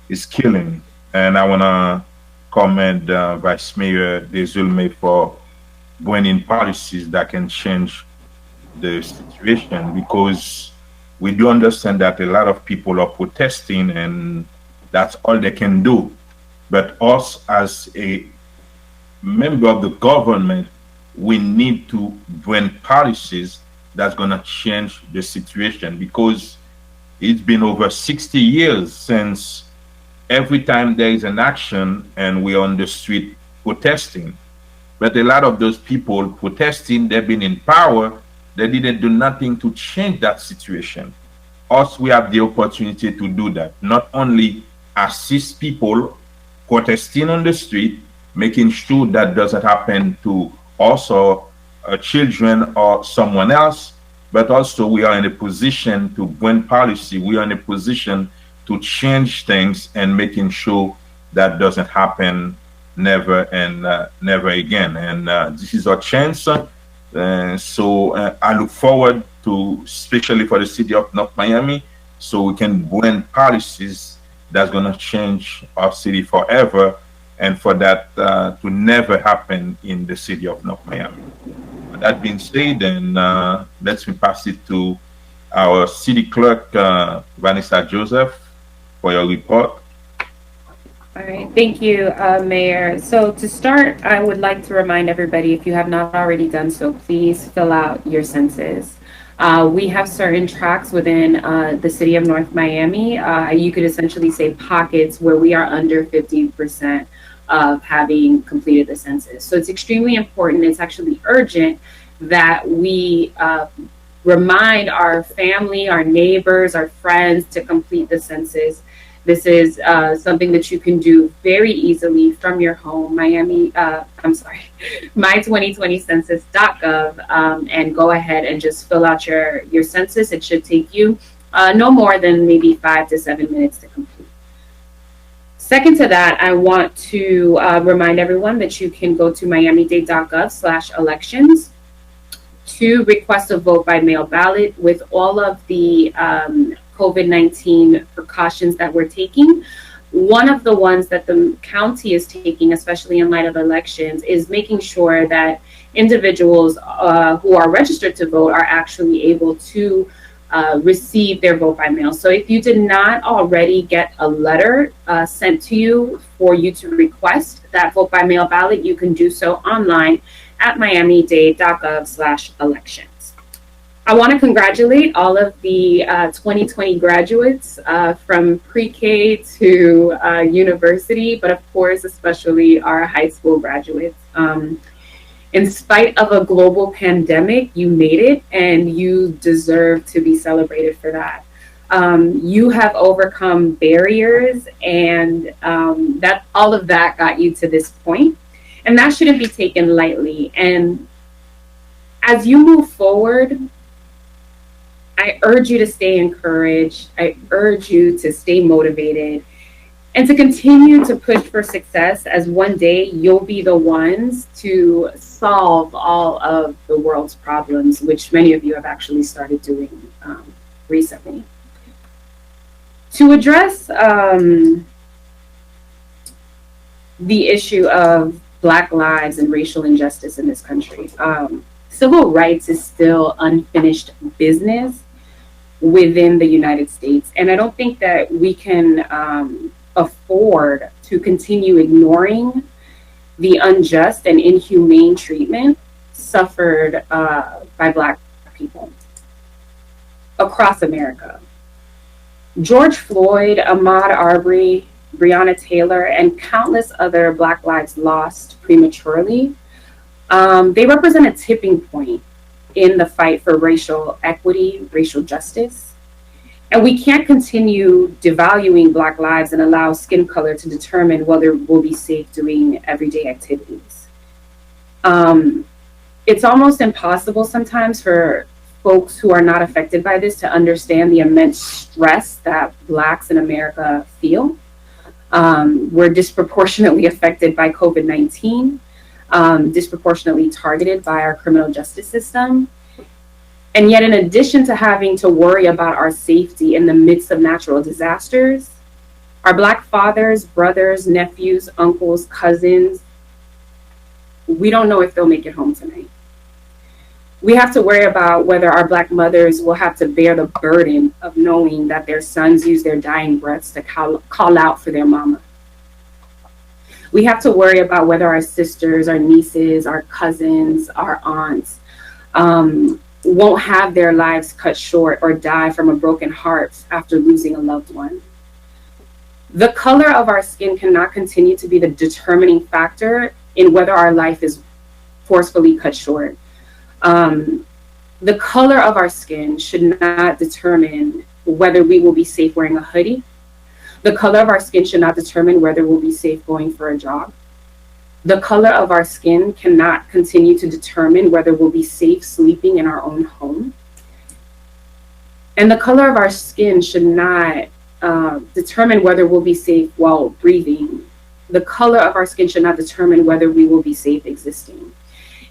his killing. And I want to commend Vice Mayor Desulme for bringing policies that can change the situation, because we do understand that a lot of people are protesting and that's all they can do. But us as a member of the government, we need to bring policies that's going to change the situation, because it's been over 60 years since every time there is an action and we're on the street protesting. But a lot of those people protesting, they've been in power, they didn't do nothing to change that situation. Us, we have the opportunity to do that. Not only assist people protesting on the street, making sure that doesn't happen to also children or someone else, but also we are in a position to bring policy. We are in a position to change things and making sure that doesn't happen never and never again. And this is our chance. So I look forward to, especially for the city of North Miami, so we can bring policies that's going to change our city forever, and for that to never happen in the city of North Miami. That being said, then let's pass it to our city clerk, Vanessa Joseph, for your report. All right, thank you, Mayor. So to start, I would like to remind everybody, if you have not already done so, please fill out your census. We have certain tracts within the city of North Miami. You could essentially say pockets where we are under 50% of having completed the census. So it's extremely important. It's actually urgent that we remind our family, our neighbors, our friends to complete the census. This is something that you can do very easily from your home, my2020census.gov, and go ahead and just fill out your census. It should take you no more than maybe 5 to 7 minutes to complete. Second to that, I want to remind everyone that you can go to miamidade.gov/elections to request a vote by mail ballot with all of the COVID-19 precautions that we're taking. one of the ones that the county is taking, especially in light of elections, is making sure that individuals who are registered to vote are actually able to receive their vote by mail. So if you did not already get a letter sent to you for you to request that vote by mail ballot, you can do so online at miamidade.gov/elections. I want to congratulate all of the 2020 graduates from pre-K to university, but of course, especially our high school graduates. In spite of a global pandemic, you made it, and you deserve to be celebrated for that. You have overcome barriers, and that all of that got you to this point, and that shouldn't be taken lightly. And as you move forward, I urge you to stay encouraged. I urge you to stay motivated and to continue to push for success, as one day you'll be the ones to solve all of the world's problems, which many of you have actually started doing recently. To address the issue of Black lives and racial injustice in this country, civil rights is still unfinished business within the United States. And I don't think that we can afford to continue ignoring the unjust and inhumane treatment suffered by Black people across America. George Floyd, Ahmaud Arbery, Breonna Taylor, and countless other Black lives lost prematurely. They represent a tipping point in the fight for racial equity, racial justice. And we can't continue devaluing Black lives and allow skin color to determine whether we'll be safe doing everyday activities. It's almost impossible sometimes for folks who are not affected by this to understand the immense stress that Blacks in America feel. We're disproportionately affected by COVID-19. Disproportionately targeted by our criminal justice system. And yet, in addition to having to worry about our safety in the midst of natural disasters, our Black fathers, brothers, nephews, uncles, cousins, we don't know if they'll make it home tonight. We have to worry about whether our Black mothers will have to bear the burden of knowing that their sons use their dying breaths to call out for their mama. We have to worry about whether our sisters, our nieces, our cousins, our aunts won't have their lives cut short or die from a broken heart after losing a loved one. The color of our skin cannot continue to be the determining factor in whether our life is forcefully cut short. The color of our skin should not determine whether we will be safe wearing a hoodie. The color of our skin should not determine whether we'll be safe going for a jog. The color of our skin cannot continue to determine whether we'll be safe sleeping in our own home. And the color of our skin should not determine whether we'll be safe while breathing. The color of our skin should not determine whether we will be safe existing.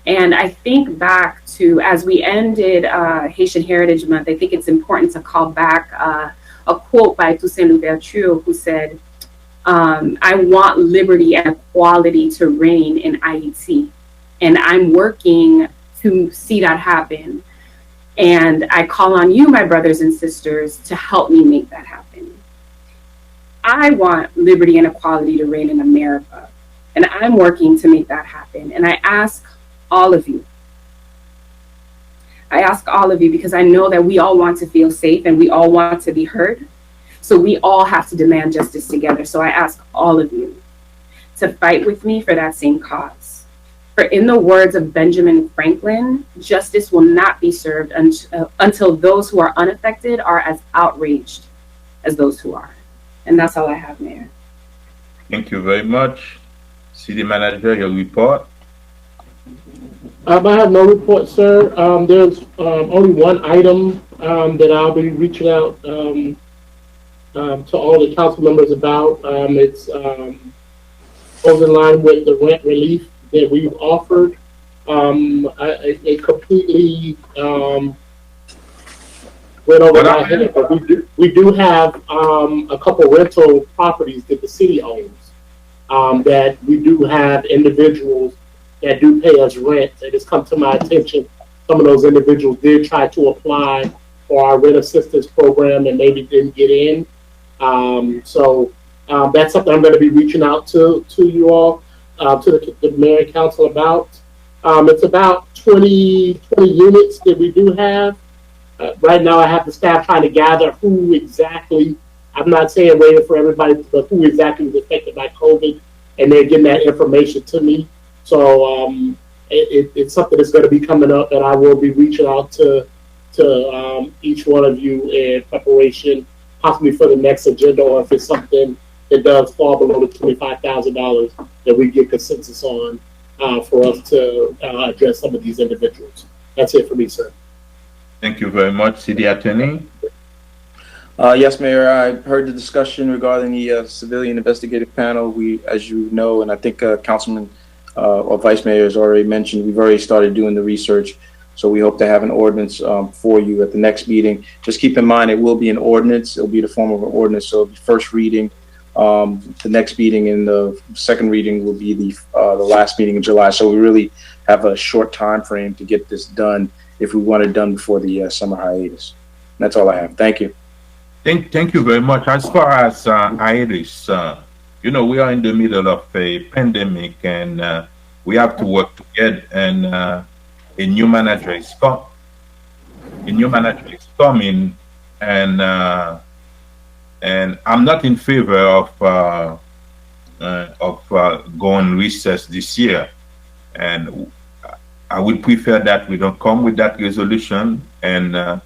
And I think back to, as we ended Haitian Heritage Month, I think it's important to call back a quote by Toussaint Louverture, who said, I want liberty and equality to reign in Haiti. And I'm working to see that happen. And I call on you, my brothers and sisters, to help me make that happen. I want liberty and equality to reign in America. And I'm working to make that happen. And I ask all of you. I ask all of you because I know that we all want to feel safe and we all want to be heard. So we all have to demand justice together. So I ask all of you to fight with me for that same cause. For in the words of Benjamin Franklin, justice will not be served until those who are unaffected are as outraged as those who are. And that's all I have, Mayor. Thank you very much. City Manager, your report. I have no report, sir. There's only one item that I'll be reaching out to all the council members about. It's goes in line with the rent relief that we've offered. It completely went over But my head, but we do have a couple rental properties that the city owns. That we do have individuals that do pay us rent. It has come to my attention. Some of those individuals did try to apply for our rent assistance program and maybe didn't get in. So that's something I'm going to be reaching out to you all, to the mayor and council about. It's about 20 units that we do have. Right now, I have the staff trying to gather who exactly, I'm not saying waiting for everybody, but who exactly was affected by COVID, and they're getting that information to me. So it's something that's going to be coming up, and I will be reaching out to each one of you in preparation, possibly for the next agenda, or if it's something that does fall below the $25,000 that we get consensus on for us to address some of these individuals. That's it for me, sir. thank you very much, City Attorney. Yes, Mayor, I heard the discussion regarding the civilian investigative panel. We, as you know, and I think Councilman or Vice Mayor has already mentioned, we've already started doing the research. So we hope to have an ordinance for you at the next meeting. Just keep in mind, it will be an ordinance. It'll be the form of an ordinance. So the first reading, the next meeting, and the second reading will be the last meeting in July. So we really have a short time frame to get this done if we want it done before the summer hiatus. And that's all I have. Thank you. Thank you very much. As far as hiatus, you know, we are in the middle of a pandemic, and we have to work together. And a new manager is coming, and I'm not in favor of going recess this year, and I would prefer that we don't come with that resolution, and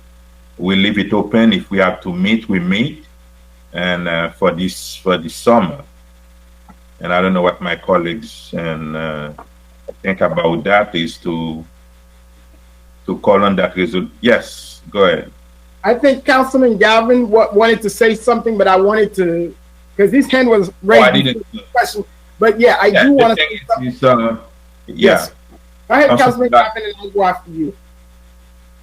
we leave it open. If we have to meet, we meet, and for this summer. And I don't know what my colleagues think about that, is to call on that resolution. Yes, go ahead. I think Councilman Galvin wanted to say something, but I wanted to, because his hand was raised. I didn't. Question, but yeah, I do want to say something. Yes. Go ahead, Councilman Galvin, and I'll go after you.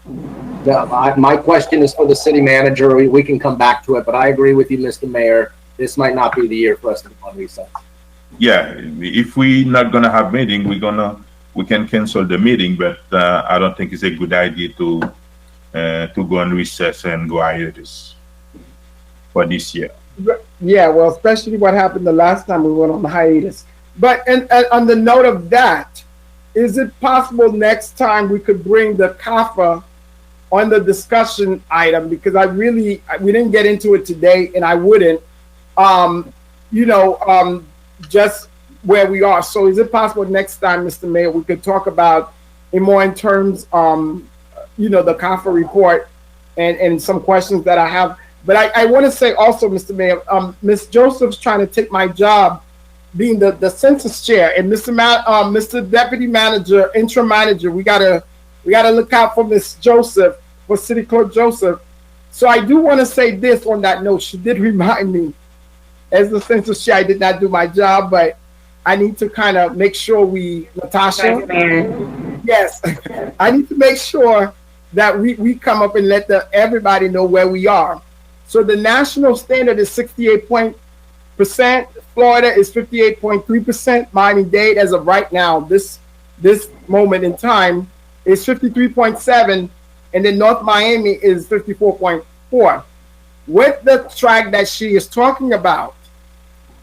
My question is for the city manager. We can come back to it, but I agree with you, Mr. Mayor. This might not be the year for us to go on recess. Yeah, if we're not gonna have meeting, we can cancel the meeting, but I don't think it's a good idea to go on recess and go hiatus for this year. Yeah, well, especially what happened the last time we went on hiatus. But and on the note of that, is it possible next time we could bring the CAFA on the discussion item? Because we didn't get into it today, and I wouldn't, just where we are. So is it possible next time, Mr. Mayor, we could talk about it more in terms, the CAFA report and some questions that I have. But I want to say also, Mr. Mayor, Ms. Joseph's trying to take my job being the census chair, and Mr. Deputy Manager, interim manager, we gotta look out for Ms. Joseph, for City Clerk Joseph. So I do want to say this on that note. She did remind me, as the census chair, I did not do my job, but I need to kind of make sure Natasha. Yes, I need to make sure that we come up and let everybody know where we are. So the national standard is 68%. Florida is 58.3%. Miami-Dade, as of right now, this moment in time, is 53.7%, and then North Miami is 54.4%. With the track that she is talking about,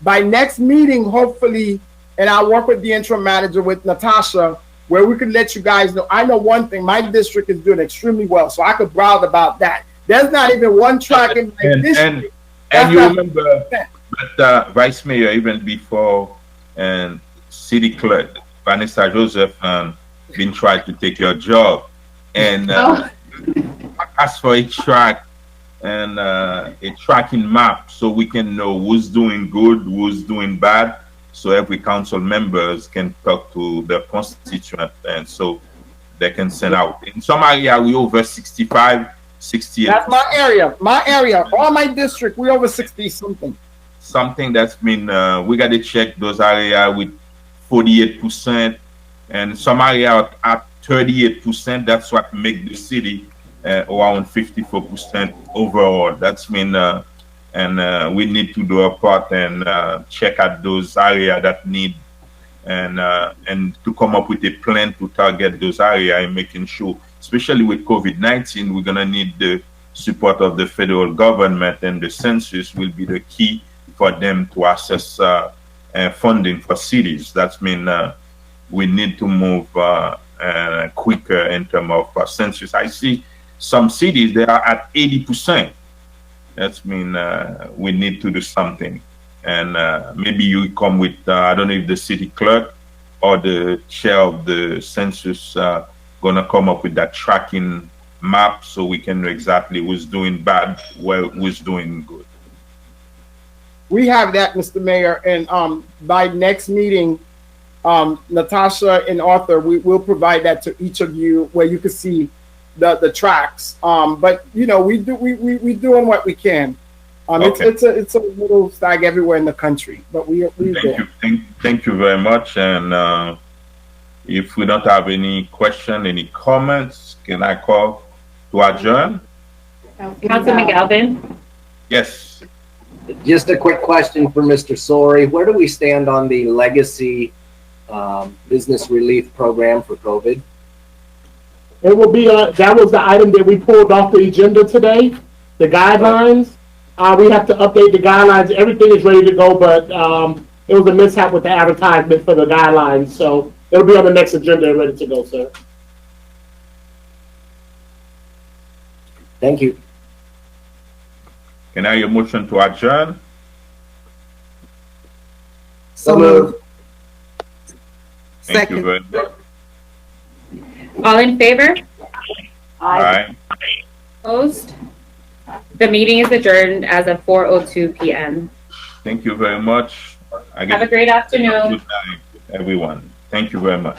by next meeting, hopefully, and I'll work with the interim manager, with Natasha, where we can let you guys know. I know one thing, my district is doing extremely well, so I could browse about that. There's not even one track in my district. And you remember, but Vice Mayor, even before, and City Clerk Vanessa Joseph been trying to take your job, and ask for a track and a tracking map, so we can know who's doing good, who's doing bad, so every council members can talk to their constituent, and so they can send out. In some area, we over 65, 68. That's my area. All my district, we over 60 something. Something that's been, we got to check those areas with 48%, and some area at 38%. That's what make the city around 54% overall. That's mean, and we need to do our part and check out those areas that need and to come up with a plan to target those areas and making sure, especially with COVID-19, we're gonna need the support of the federal government, and the census will be the key for them to access funding for cities. That's mean we need to move quicker in terms of census. I see some cities they are at 80%. That's mean we need to do something, and maybe you come with I don't know if the city clerk or the chair of the census gonna come up with that tracking map so we can know exactly who's doing bad, who's doing good. We have that, Mr. Mayor, and by next meeting, Natasha and Arthur, we will provide that to each of you where you can see the tracks. But you know, we doing what we can. Okay. It's a little stag everywhere in the country, but we Thank you very much. And if we don't have any question, any comments, can I call to adjourn? Councilman Galvin? Yes. Just a quick question for Mr. Sori. Where do we stand on the legacy business relief program for COVID? It will be, that was the item that we pulled off the agenda today, the guidelines. We have to update the guidelines. Everything is ready to go, but it was a mishap with the advertisement for the guidelines. So it'll be on the next agenda and ready to go, sir. Thank you. Can I have a motion to adjourn? So moved. Thank you very much. All in favor? Aye. Opposed? The meeting is adjourned as of 4:02 p.m. Thank you very much. Have a great afternoon. Good night, everyone. Thank you very much.